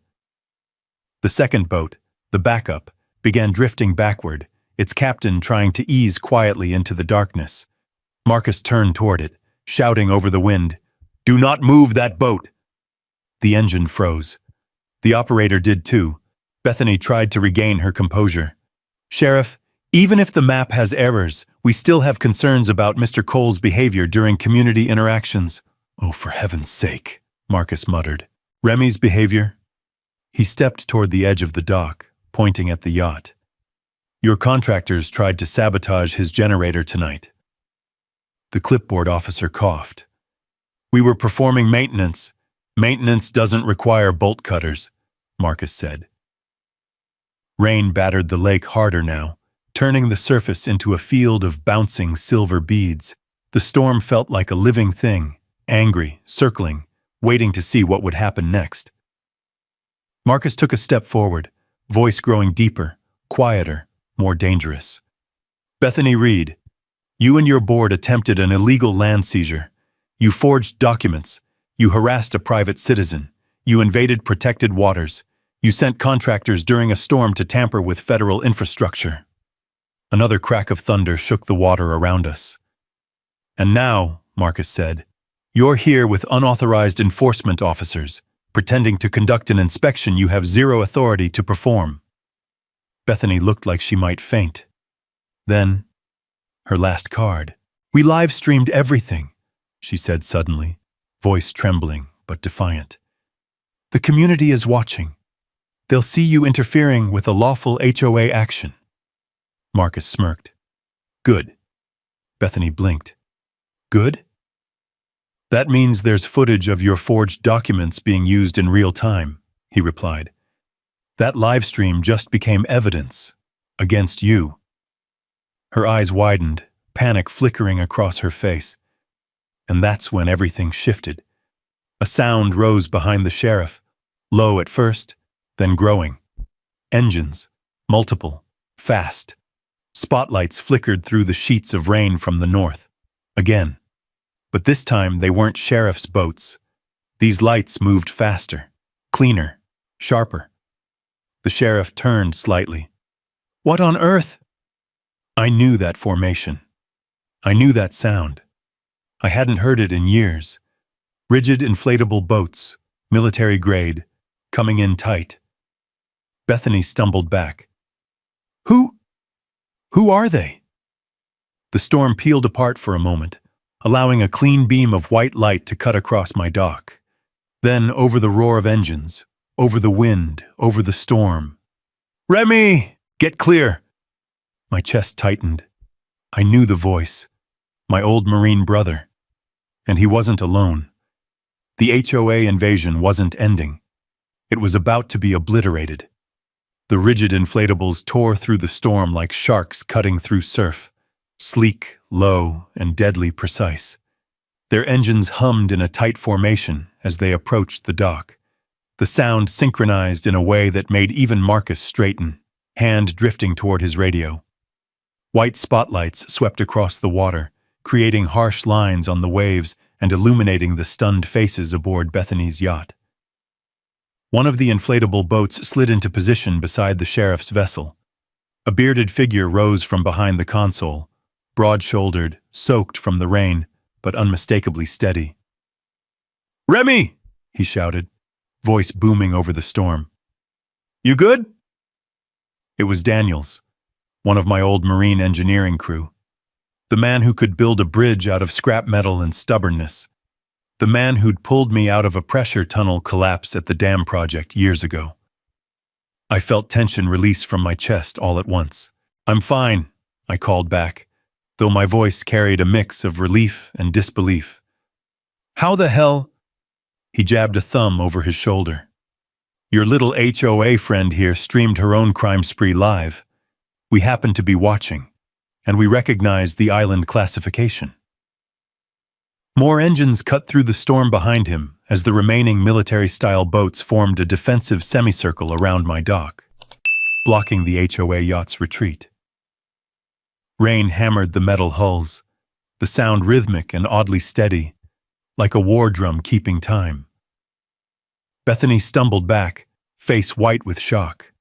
The second boat, the backup, began drifting backward, its captain trying to ease quietly into the darkness. Marcus turned toward it, shouting over the wind, "Do not move that boat!" The engine froze. The operator did too. Bethany tried to regain her composure. "Sheriff, even if the map has errors, we still have concerns about Mr. Cole's behavior during community interactions." "Oh, for heaven's sake," Marcus muttered. "Remy's behavior?" He stepped toward the edge of the dock, pointing at the yacht. "Your contractors tried to sabotage his generator tonight." The clipboard officer coughed. "We were performing maintenance. Maintenance doesn't require bolt cutters," Marcus said. Rain battered the lake harder now, turning the surface into a field of bouncing silver beads. The storm felt like a living thing, angry, circling, waiting to see what would happen next. Marcus took a step forward, voice growing deeper, quieter, more dangerous. "Bethany Reed, you and your board attempted an illegal land seizure. You forged documents. You harassed a private citizen. You invaded protected waters. You sent contractors during a storm to tamper with federal infrastructure." Another crack of thunder shook the water around us. "And now," Marcus said, "you're here with unauthorized enforcement officers, pretending to conduct an inspection you have zero authority to perform." Bethany looked like she might faint. Then, her last card. "We live-streamed everything," she said suddenly, voice trembling but defiant. "The community is watching. They'll see you interfering with a lawful HOA action." Marcus smirked. "Good." Bethany blinked. "Good?" "That means there's footage of your forged documents being used in real time," he replied. That live stream just became evidence against you. Her eyes widened, panic flickering across her face. And that's when everything shifted. A sound rose behind the sheriff, low at first, then growing. Engines, multiple, fast. Spotlights flickered through the sheets of rain from the north. Again. But this time they weren't sheriff's boats. These lights moved faster, cleaner, sharper. The sheriff turned slightly. What on earth? I knew that formation. I knew that sound. I hadn't heard it in years. Rigid inflatable boats, military grade, coming in tight. Bethany stumbled back. Who are they? The storm peeled apart for a moment, allowing a clean beam of white light to cut across my dock. Then over the roar of engines, over the wind, over the storm. Remy! Get clear! My chest tightened. I knew the voice. My old Marine brother. And he wasn't alone. The HOA invasion wasn't ending. It was about to be obliterated. The rigid inflatables tore through the storm like sharks cutting through surf, sleek, low, and deadly precise. Their engines hummed in a tight formation as they approached the dock. The sound synchronized in a way that made even Marcus straighten, hand drifting toward his radio. White spotlights swept across the water, creating harsh lines on the waves and illuminating the stunned faces aboard Bethany's yacht. One of the inflatable boats slid into position beside the sheriff's vessel. A bearded figure rose from behind the console, broad-shouldered, soaked from the rain, but unmistakably steady. "Remy!" he shouted, voice booming over the storm. "You good?" It was Daniels, one of my old Marine engineering crew. The man who could build a bridge out of scrap metal and stubbornness. The man who'd pulled me out of a pressure tunnel collapse at the dam project years ago. I felt tension release from my chest all at once. "I'm fine," I called back, though my voice carried a mix of relief and disbelief. "How the hell?" He jabbed a thumb over his shoulder. "Your little HOA friend here streamed her own crime spree live. We happened to be watching, and we recognized the island classification." More engines cut through the storm behind him as the remaining military-style boats formed a defensive semicircle around my dock, blocking the HOA yacht's retreat. Rain hammered the metal hulls, the sound rhythmic and oddly steady, like a war drum keeping time. Bethany stumbled back, face white with shock.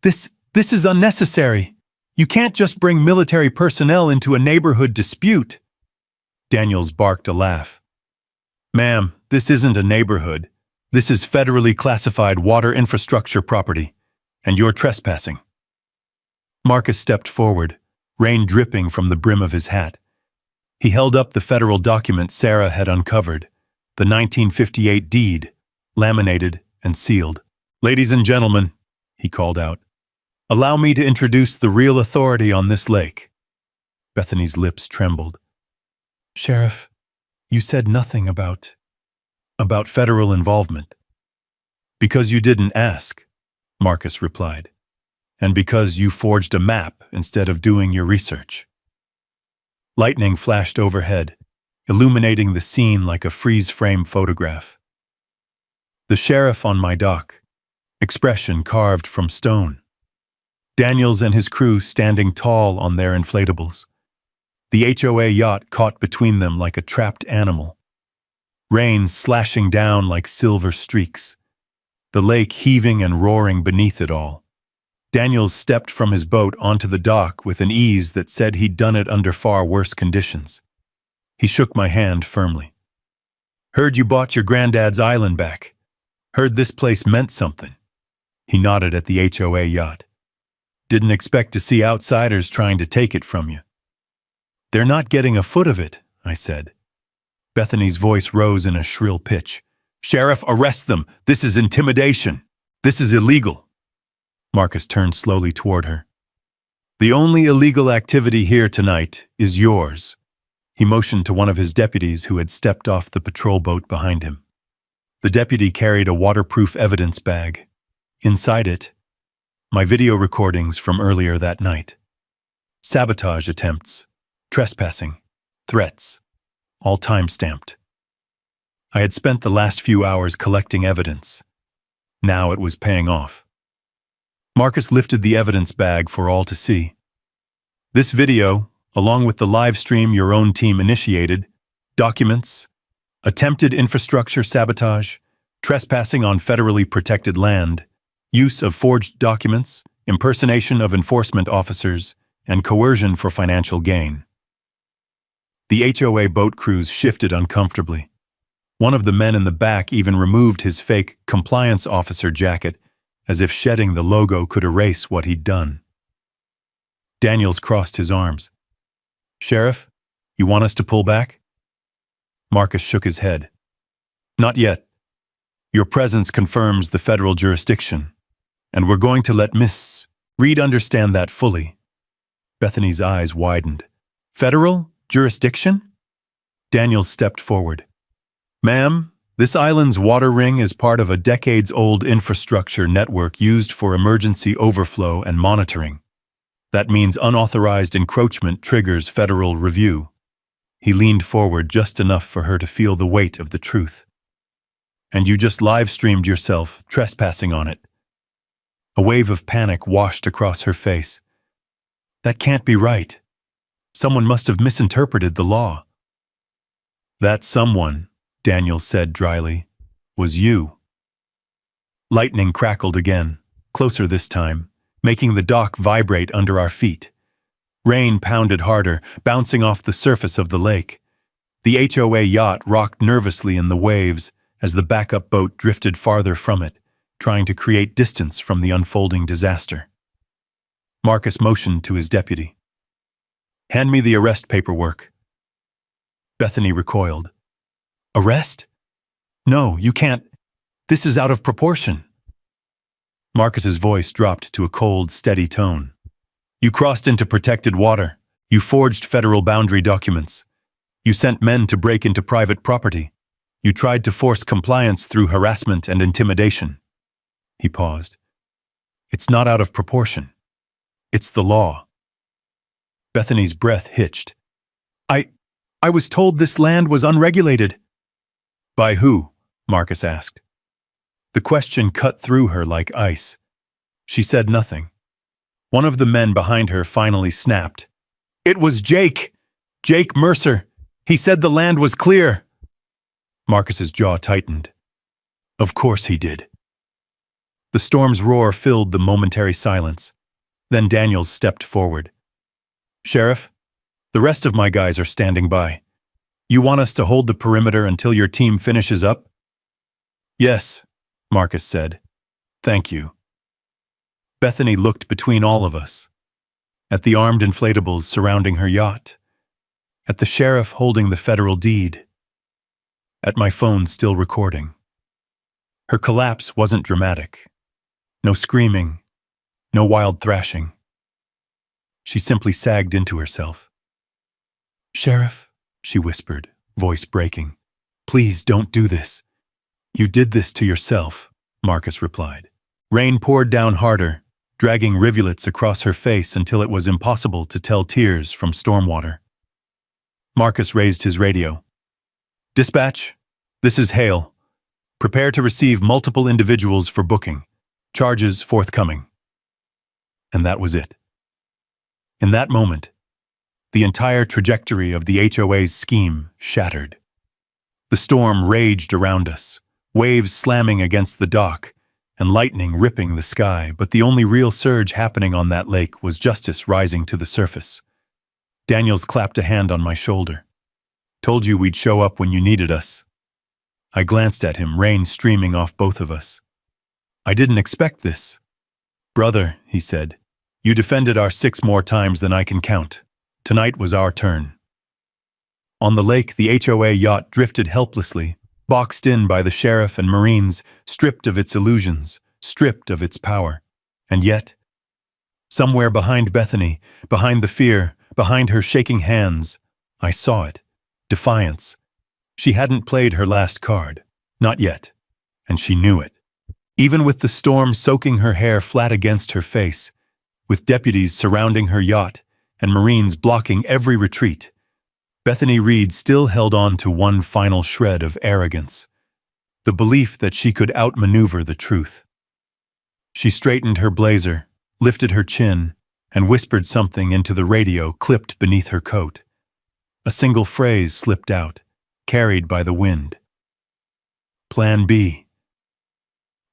This is unnecessary. You can't just bring military personnel into a neighborhood dispute." Daniels barked a laugh. "Ma'am, this isn't a neighborhood. This is federally classified water infrastructure property, and you're trespassing." Marcus stepped forward, rain dripping from the brim of his hat. He held up the federal document Sarah had uncovered, the 1958 deed, laminated and sealed. "Ladies and gentlemen," he called out, "allow me to introduce the real authority on this lake." Bethany's lips trembled. "Sheriff, you said nothing about federal involvement." "Because you didn't ask," Marcus replied, "and because you forged a map instead of doing your research." Lightning flashed overhead, illuminating the scene like a freeze-frame photograph. The sheriff on my dock, expression carved from stone. Daniels and his crew standing tall on their inflatables. The HOA yacht caught between them like a trapped animal. Rain slashing down like silver streaks. The lake heaving and roaring beneath it all. Daniels stepped from his boat onto the dock with an ease that said he'd done it under far worse conditions. He shook my hand firmly. "Heard you bought your granddad's island back. Heard this place meant something." He nodded at the HOA yacht. "Didn't expect to see outsiders trying to take it from you." "They're not getting a foot of it," I said. Bethany's voice rose in a shrill pitch. "Sheriff, arrest them! This is intimidation! This is illegal!" Marcus turned slowly toward her. "The only illegal activity here tonight is yours." He motioned to one of his deputies who had stepped off the patrol boat behind him. The deputy carried a waterproof evidence bag. Inside it, my video recordings from earlier that night. Sabotage attempts, trespassing, threats, all time-stamped. I had spent the last few hours collecting evidence. Now it was paying off. Marcus lifted the evidence bag for all to see. This video, along with the live stream your own team initiated, documents, attempted infrastructure sabotage, trespassing on federally protected land, use of forged documents, impersonation of enforcement officers, and coercion for financial gain. The HOA boat crews shifted uncomfortably. One of the men in the back even removed his fake compliance officer jacket, as if shedding the logo could erase what he'd done. Daniels crossed his arms. "Sheriff, you want us to pull back?" Marcus shook his head. "Not yet. Your presence confirms the federal jurisdiction, and we're going to let Miss Reed understand that fully." Bethany's eyes widened. "Federal jurisdiction?" Daniels stepped forward. "Ma'am, this island's water ring is part of a decades-old infrastructure network used for emergency overflow and monitoring. That means unauthorized encroachment triggers federal review." He leaned forward just enough for her to feel the weight of the truth. "And you just live-streamed yourself trespassing on it." A wave of panic washed across her face. "That can't be right. Someone must have misinterpreted the law." "That someone," Daniel said dryly, "was you." Lightning crackled again, closer this time, making the dock vibrate under our feet. Rain pounded harder, bouncing off the surface of the lake. The HOA yacht rocked nervously in the waves as the backup boat drifted farther from it, trying to create distance from the unfolding disaster. Marcus motioned to his deputy. "Hand me the arrest paperwork." Bethany recoiled. "Arrest? No, you can't. This is out of proportion." Marcus's voice dropped to a cold, steady tone. "You crossed into protected water. You forged federal boundary documents. You sent men to break into private property. You tried to force compliance through harassment and intimidation." He paused. "It's not out of proportion. It's the law." Bethany's breath hitched. I was told this land was unregulated." "By who?" Marcus asked. The question cut through her like ice. She said nothing. One of the men behind her finally snapped. "It was Jake! Jake Mercer! He said the land was clear!" Marcus's jaw tightened. Of course he did. The storm's roar filled the momentary silence. Then Daniels stepped forward. "Sheriff, the rest of my guys are standing by. You want us to hold the perimeter until your team finishes up?" "Yes," Marcus said. "Thank you." Bethany looked between all of us. At the armed inflatables surrounding her yacht. At the sheriff holding the federal deed. At my phone still recording. Her collapse wasn't dramatic. No screaming. No wild thrashing. She simply sagged into herself. "Sheriff," she whispered, voice breaking, "please don't do this." "You did this to yourself," Marcus replied. Rain poured down harder, dragging rivulets across her face until it was impossible to tell tears from stormwater. Marcus raised his radio. "Dispatch, this is Hale. Prepare to receive multiple individuals for booking. Charges forthcoming." And that was it. In that moment, the entire trajectory of the HOA's scheme shattered. The storm raged around us, waves slamming against the dock, and lightning ripping the sky, but the only real surge happening on that lake was justice rising to the surface. Daniels clapped a hand on my shoulder. "Told you we'd show up when you needed us." I glanced at him, rain streaming off both of us. "I didn't expect this." "Brother," he said, "you defended our 6 more times than I can count. Tonight was our turn." On the lake, the HOA yacht drifted helplessly, boxed in by the sheriff and Marines, stripped of its illusions, stripped of its power. And yet, somewhere behind Bethany, behind the fear, behind her shaking hands, I saw it. Defiance. She hadn't played her last card. Not yet. And she knew it. Even with the storm soaking her hair flat against her face, with deputies surrounding her yacht and Marines blocking every retreat, Bethany Reed still held on to one final shred of arrogance, the belief that she could outmaneuver the truth. She straightened her blazer, lifted her chin, and whispered something into the radio clipped beneath her coat. A single phrase slipped out, carried by the wind. Plan B.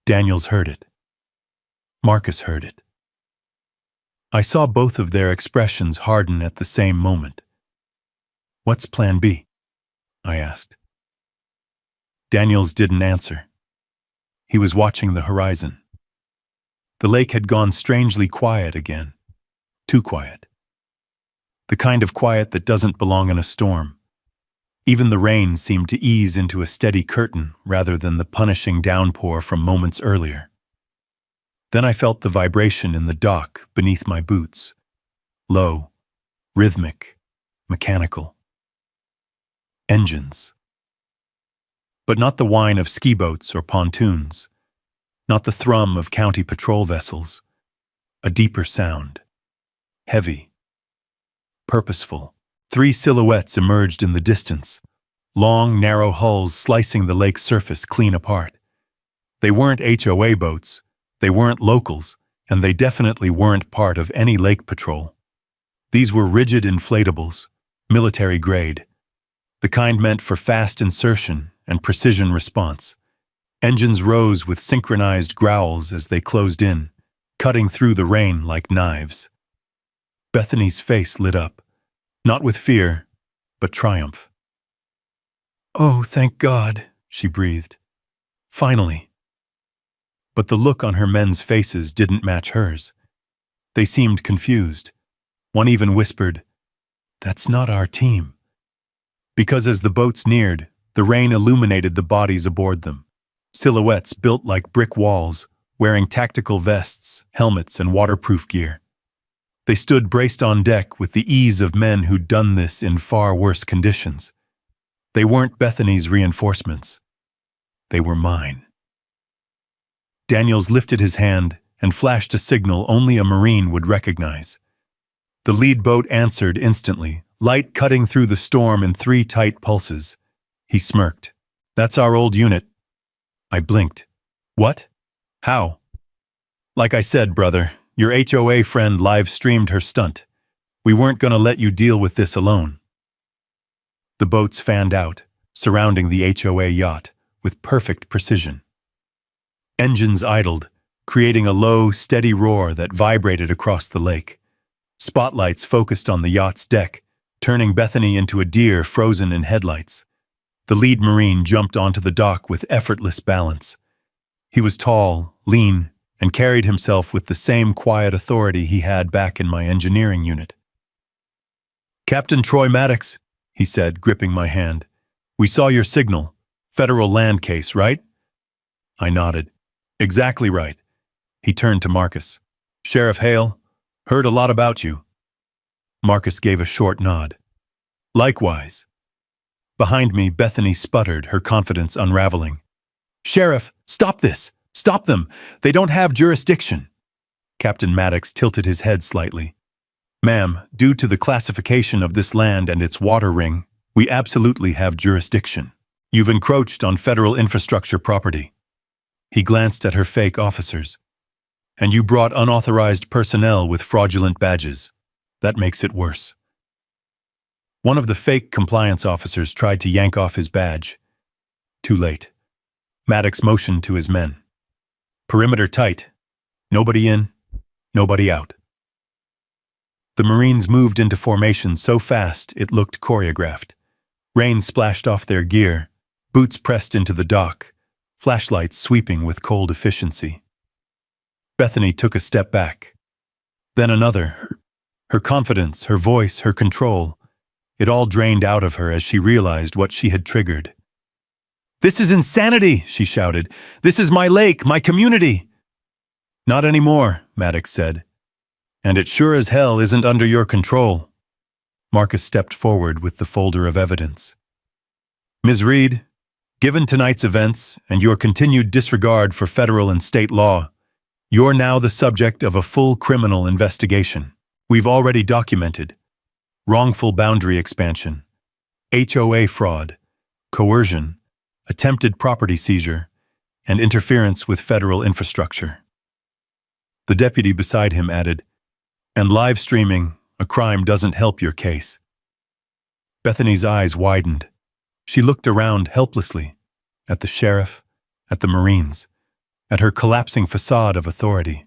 Daniels heard it. Marcus heard it. I saw both of their expressions harden at the same moment. "What's Plan B?" I asked. Daniels didn't answer. He was watching the horizon. The lake had gone strangely quiet again. Too quiet. The kind of quiet that doesn't belong in a storm. Even the rain seemed to ease into a steady curtain rather than the punishing downpour from moments earlier. Then I felt the vibration in the dock beneath my boots. Low, rhythmic, mechanical. Engines. But not the whine of ski boats or pontoons. Not the thrum of county patrol vessels. A deeper sound. Heavy. Purposeful. 3 silhouettes emerged in the distance. Long, narrow hulls slicing the lake's surface clean apart. They weren't HOA boats, they weren't locals, and they definitely weren't part of any lake patrol. These were rigid inflatables, military grade. The kind meant for fast insertion and precision response. Engines rose with synchronized growls as they closed in, cutting through the rain like knives. Bethany's face lit up, not with fear, but triumph. "Oh, thank God," she breathed. "Finally." But the look on her men's faces didn't match hers. They seemed confused. One even whispered, "That's not our team." Because as the boats neared, the rain illuminated the bodies aboard them. Silhouettes built like brick walls, wearing tactical vests, helmets, and waterproof gear. They stood braced on deck with the ease of men who'd done this in far worse conditions. They weren't Bethany's reinforcements. They were mine. Daniels lifted his hand and flashed a signal only a Marine would recognize. The lead boat answered instantly, light cutting through the storm in 3 tight pulses. He smirked. "That's our old unit." I blinked. "What? How?" "Like I said, brother, your HOA friend live-streamed her stunt. We weren't going to let you deal with this alone." The boats fanned out, surrounding the HOA yacht, with perfect precision. Engines idled, creating a low, steady roar that vibrated across the lake. Spotlights focused on the yacht's deck, turning Bethany into a deer frozen in headlights. The lead Marine jumped onto the dock with effortless balance. He was tall, lean, and carried himself with the same quiet authority he had back in my engineering unit. "Captain Troy Maddox," he said, gripping my hand. "We saw your signal. Federal land case, right?" I nodded. "Exactly right." He turned to Marcus. "Sheriff Hale, heard a lot about you." Marcus gave a short nod. "Likewise." Behind me, Bethany sputtered, her confidence unraveling. "Sheriff, stop this! Stop them! They don't have jurisdiction!" Captain Maddox tilted his head slightly. "Ma'am, due to the classification of this land and its water ring, we absolutely have jurisdiction. You've encroached on federal infrastructure property." He glanced at her fake officers. "And you brought unauthorized personnel with fraudulent badges. That makes it worse." One of the fake compliance officers tried to yank off his badge. Too late. Maddox motioned to his men. "Perimeter tight. Nobody in, nobody out." The Marines moved into formation so fast it looked choreographed. Rain splashed off their gear, boots pressed into the dock, flashlights sweeping with cold efficiency. Bethany took a step back. Then another. Her confidence, her voice, her control. It all drained out of her as she realized what she had triggered. "This is insanity!" she shouted. "This is my lake, my community!" "Not anymore," Maddox said. "And it sure as hell isn't under your control." Marcus stepped forward with the folder of evidence. "Ms. Reed, Given tonight's events and your continued disregard for federal and state law, you're now the subject of a full criminal investigation. We've already documented wrongful boundary expansion, HOA fraud, coercion, attempted property seizure, and interference with federal infrastructure. The deputy beside him added, and live streaming a crime doesn't help your case. Bethany's eyes widened. She looked around helplessly, at the sheriff, at the Marines, at her collapsing facade of authority.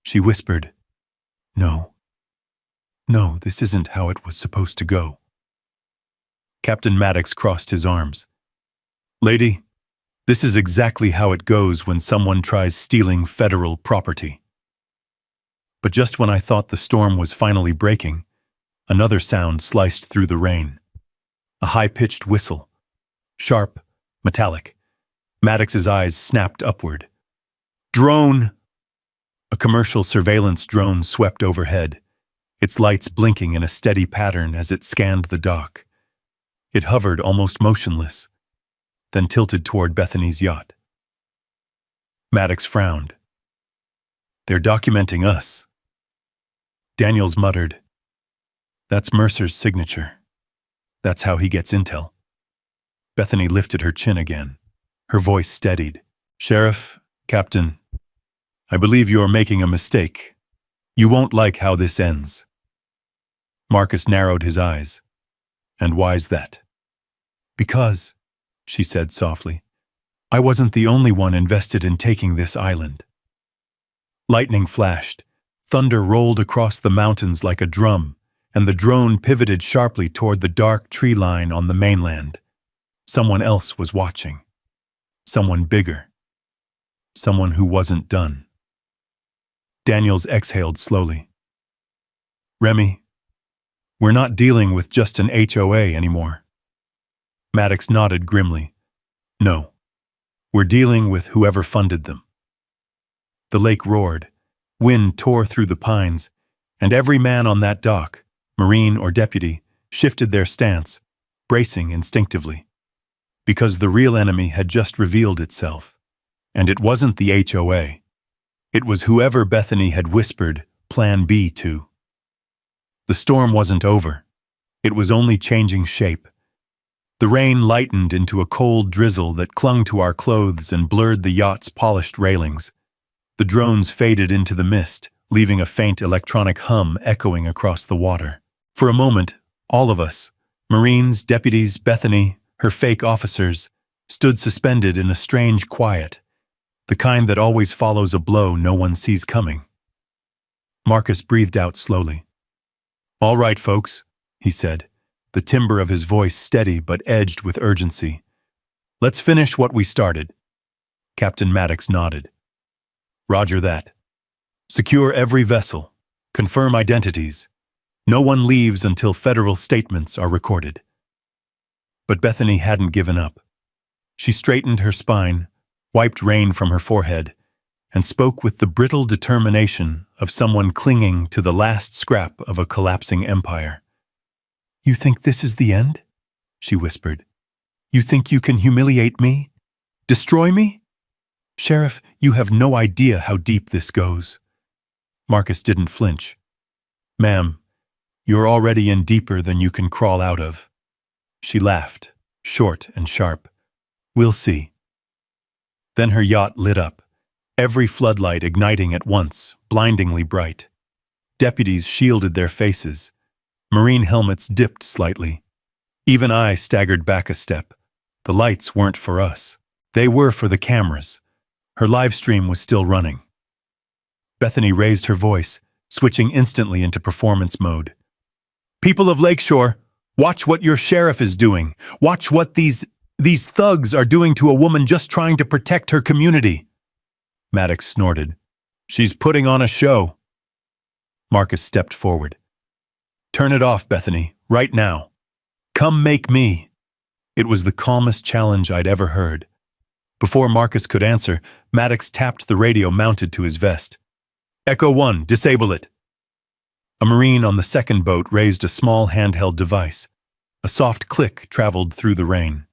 She whispered, No, this isn't how it was supposed to go. Captain Maddox crossed his arms. Lady, this is exactly how it goes when someone tries stealing federal property. But just when I thought the storm was finally breaking, another sound sliced through the rain. A high-pitched whistle. Sharp, metallic. Maddox's eyes snapped upward. Drone! A commercial surveillance drone swept overhead, its lights blinking in a steady pattern as it scanned the dock. It hovered almost motionless, then tilted toward Bethany's yacht. Maddox frowned. They're documenting us. Daniels muttered, That's Mercer's signature. That's how he gets intel. Bethany lifted her chin again. Her voice steadied. Sheriff, Captain, I believe you're making a mistake. You won't like how this ends. Marcus narrowed his eyes. And why's that? Because, she said softly, I wasn't the only one invested in taking this island. Lightning flashed. Thunder rolled across the mountains like a drum, and the drone pivoted sharply toward the dark tree line on the mainland. Someone else was watching. Someone bigger. Someone who wasn't done. Daniels exhaled slowly. Remy, we're not dealing with just an HOA anymore. Maddox nodded grimly. No, we're dealing with whoever funded them. The lake roared. Wind tore through the pines, and every man on that dock, Marine or deputy, shifted their stance, bracing instinctively. Because the real enemy had just revealed itself. And it wasn't the HOA. It was whoever Bethany had whispered Plan B to. The storm wasn't over. It was only changing shape. The rain lightened into a cold drizzle that clung to our clothes and blurred the yacht's polished railings. The drones faded into the mist, leaving a faint electronic hum echoing across the water. For a moment, all of us, Marines, deputies, Bethany, her fake officers, stood suspended in a strange quiet, the kind that always follows a blow no one sees coming. Marcus breathed out slowly. All right, folks, he said, the timbre of his voice steady but edged with urgency. Let's finish what we started. Captain Maddox nodded. Roger that. Secure every vessel. Confirm identities. No one leaves until federal statements are recorded. But Bethany hadn't given up. She straightened her spine, wiped rain from her forehead, and spoke with the brittle determination of someone clinging to the last scrap of a collapsing empire. You think this is the end? She whispered. You think you can humiliate me? Destroy me? Sheriff, you have no idea how deep this goes. Marcus didn't flinch. Ma'am, you're already in deeper than you can crawl out of. She laughed, short and sharp. We'll see. Then her yacht lit up, every floodlight igniting at once, blindingly bright. Deputies shielded their faces. Marine helmets dipped slightly. Even I staggered back a step. The lights weren't for us. They were for the cameras. Her live stream was still running. Bethany raised her voice, switching instantly into performance mode. People of Lakeshore, watch what your sheriff is doing. Watch what these thugs are doing to a woman just trying to protect her community. Maddox snorted. She's putting on a show. Marcus stepped forward. Turn it off, Bethany, right now. Come make me. It was the calmest challenge I'd ever heard. Before Marcus could answer, Maddox tapped the radio mounted to his vest. Echo 1, disable it. A Marine on the second boat raised a small handheld device. A soft click traveled through the rain.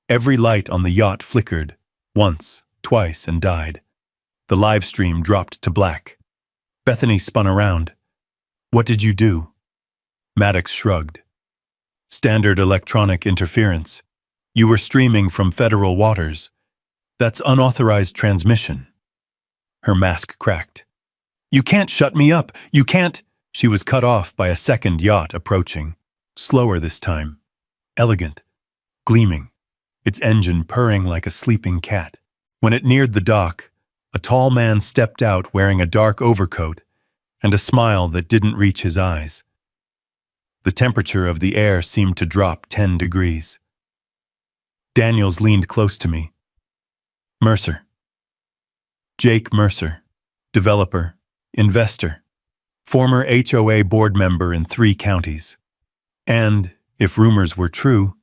Every light on the yacht flickered, once, twice, and died. The live stream dropped to black. Bethany spun around. "What did you do?" Maddox shrugged. "Standard electronic interference. You were streaming from federal waters. That's unauthorized transmission." Her mask cracked. "You can't shut me up! You can't—" She was cut off by a second yacht approaching. Slower this time. Elegant. Gleaming. Its engine purring like a sleeping cat. When it neared the dock, a tall man stepped out wearing a dark overcoat and a smile that didn't reach his eyes. The temperature of the air seemed to drop 10 degrees. Daniels leaned close to me. "Mercer." Jake Mercer, developer, investor, former HOA board member in 3 counties. And, if rumors were true,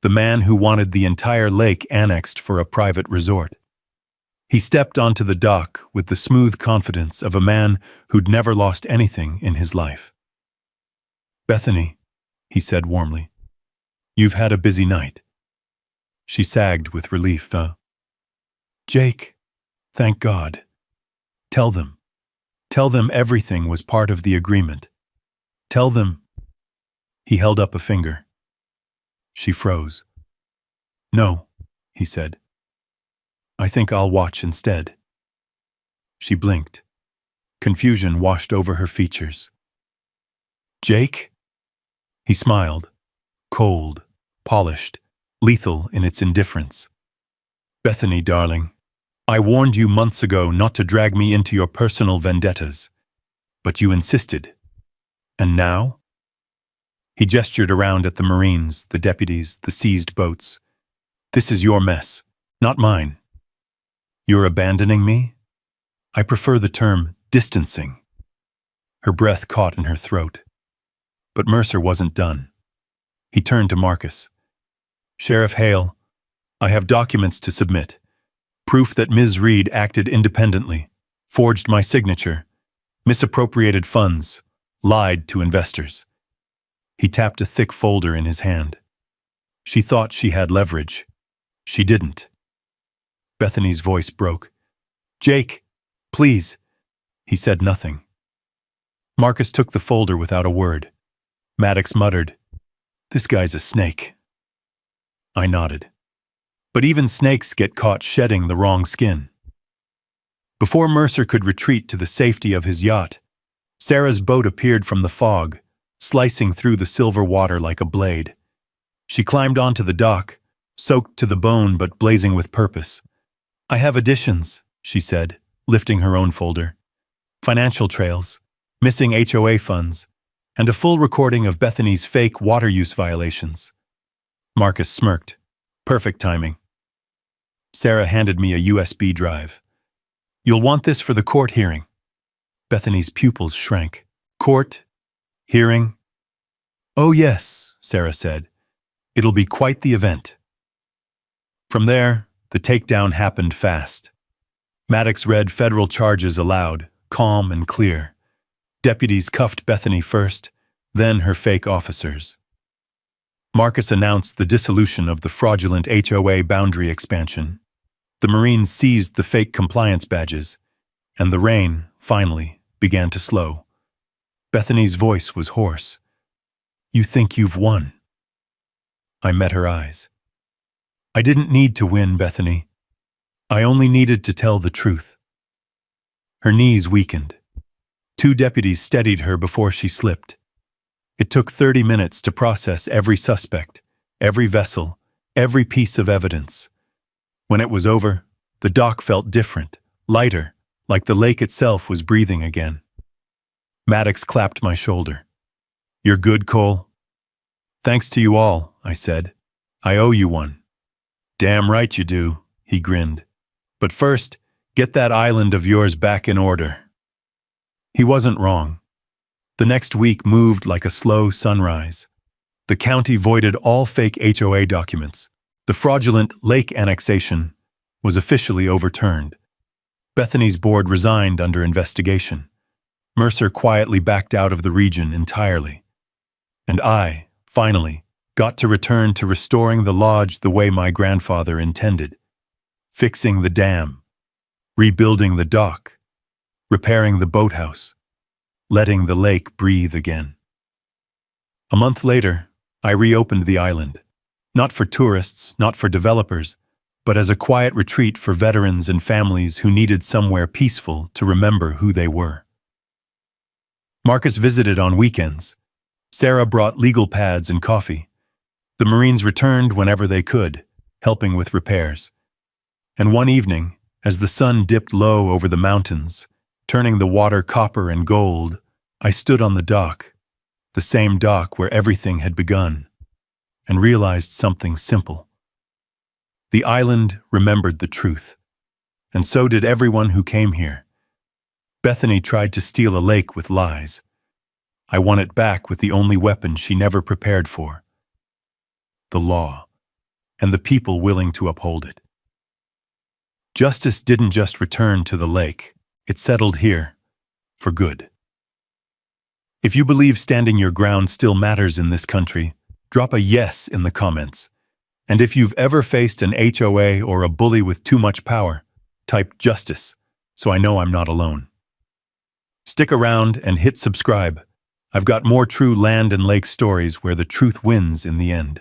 the man who wanted the entire lake annexed for a private resort. He stepped onto the dock with the smooth confidence of a man who'd never lost anything in his life. "Bethany," he said warmly, "you've had a busy night." She sagged with relief. "Jake, thank God. Tell them. Tell them everything was part of the agreement. Tell them—" He held up a finger. She froze. "No," he said. "I think I'll watch instead." She blinked. Confusion washed over her features. "Jake?" He smiled, cold, polished, lethal in its indifference. "Bethany, darling, I warned you months ago not to drag me into your personal vendettas, but you insisted. And now?" He gestured around at the Marines, the deputies, the seized boats. "This is your mess, not mine. You're abandoning me? I prefer the term distancing." Her breath caught in her throat. But Mercer wasn't done. He turned to Marcus. "Sheriff Hale, I have documents to submit. Proof that Ms. Reed acted independently, forged my signature, misappropriated funds, lied to investors." He tapped a thick folder in his hand. She thought she had leverage. She didn't. Bethany's voice broke. "Jake, please." He said nothing. Marcus took the folder without a word. Maddox muttered, "This guy's a snake." I nodded. But even snakes get caught shedding the wrong skin. Before Mercer could retreat to the safety of his yacht, Sarah's boat appeared from the fog, slicing through the silver water like a blade. She climbed onto the dock, soaked to the bone but blazing with purpose. "I have additions," she said, lifting her own folder. "Financial trails, missing HOA funds, and a full recording of Bethany's fake water use violations." Marcus smirked. Perfect timing. Sarah handed me a USB drive. "You'll want this for the court hearing." Bethany's pupils shrank. "Court? Hearing?" "Oh yes," Sarah said. "It'll be quite the event." From there, the takedown happened fast. Maddox read federal charges aloud, calm and clear. Deputies cuffed Bethany first, then her fake officers. Marcus announced the dissolution of the fraudulent HOA boundary expansion. The Marines seized the fake compliance badges, and the rain, finally, began to slow. Bethany's voice was hoarse. "You think you've won?" I met her eyes. "I didn't need to win, Bethany. I only needed to tell the truth." Her knees weakened. 2 deputies steadied her before she slipped. It took 30 minutes to process every suspect, every vessel, every piece of evidence. When it was over, the dock felt different, lighter, like the lake itself was breathing again. Maddox clapped my shoulder. "You're good, Cole?" "Thanks to you all," I said. "I owe you one." "Damn right you do," he grinned. "But first, get that island of yours back in order." He wasn't wrong. The next week moved like a slow sunrise. The county voided all fake HOA documents. The fraudulent lake annexation was officially overturned. Bethany's board resigned under investigation. Mercer quietly backed out of the region entirely. And I, finally, got to return to restoring the lodge the way my grandfather intended, fixing the dam, rebuilding the dock, repairing the boathouse, letting the lake breathe again. A month later, I reopened the island, not for tourists, not for developers, but as a quiet retreat for veterans and families who needed somewhere peaceful to remember who they were. Marcus visited on weekends. Sarah brought legal pads and coffee. The Marines returned whenever they could, helping with repairs. And one evening, as the sun dipped low over the mountains, turning the water copper and gold, I stood on the dock, the same dock where everything had begun, and realized something simple. The island remembered the truth, and so did everyone who came here. Bethany tried to steal a lake with lies. I won it back with the only weapon she never prepared for: the law, and the people willing to uphold it. Justice didn't just return to the lake, it settled here, for good. If you believe standing your ground still matters in this country, drop a yes in the comments. And if you've ever faced an HOA or a bully with too much power, type justice, so I know I'm not alone. Stick around and hit subscribe. I've got more true land and lake stories where the truth wins in the end.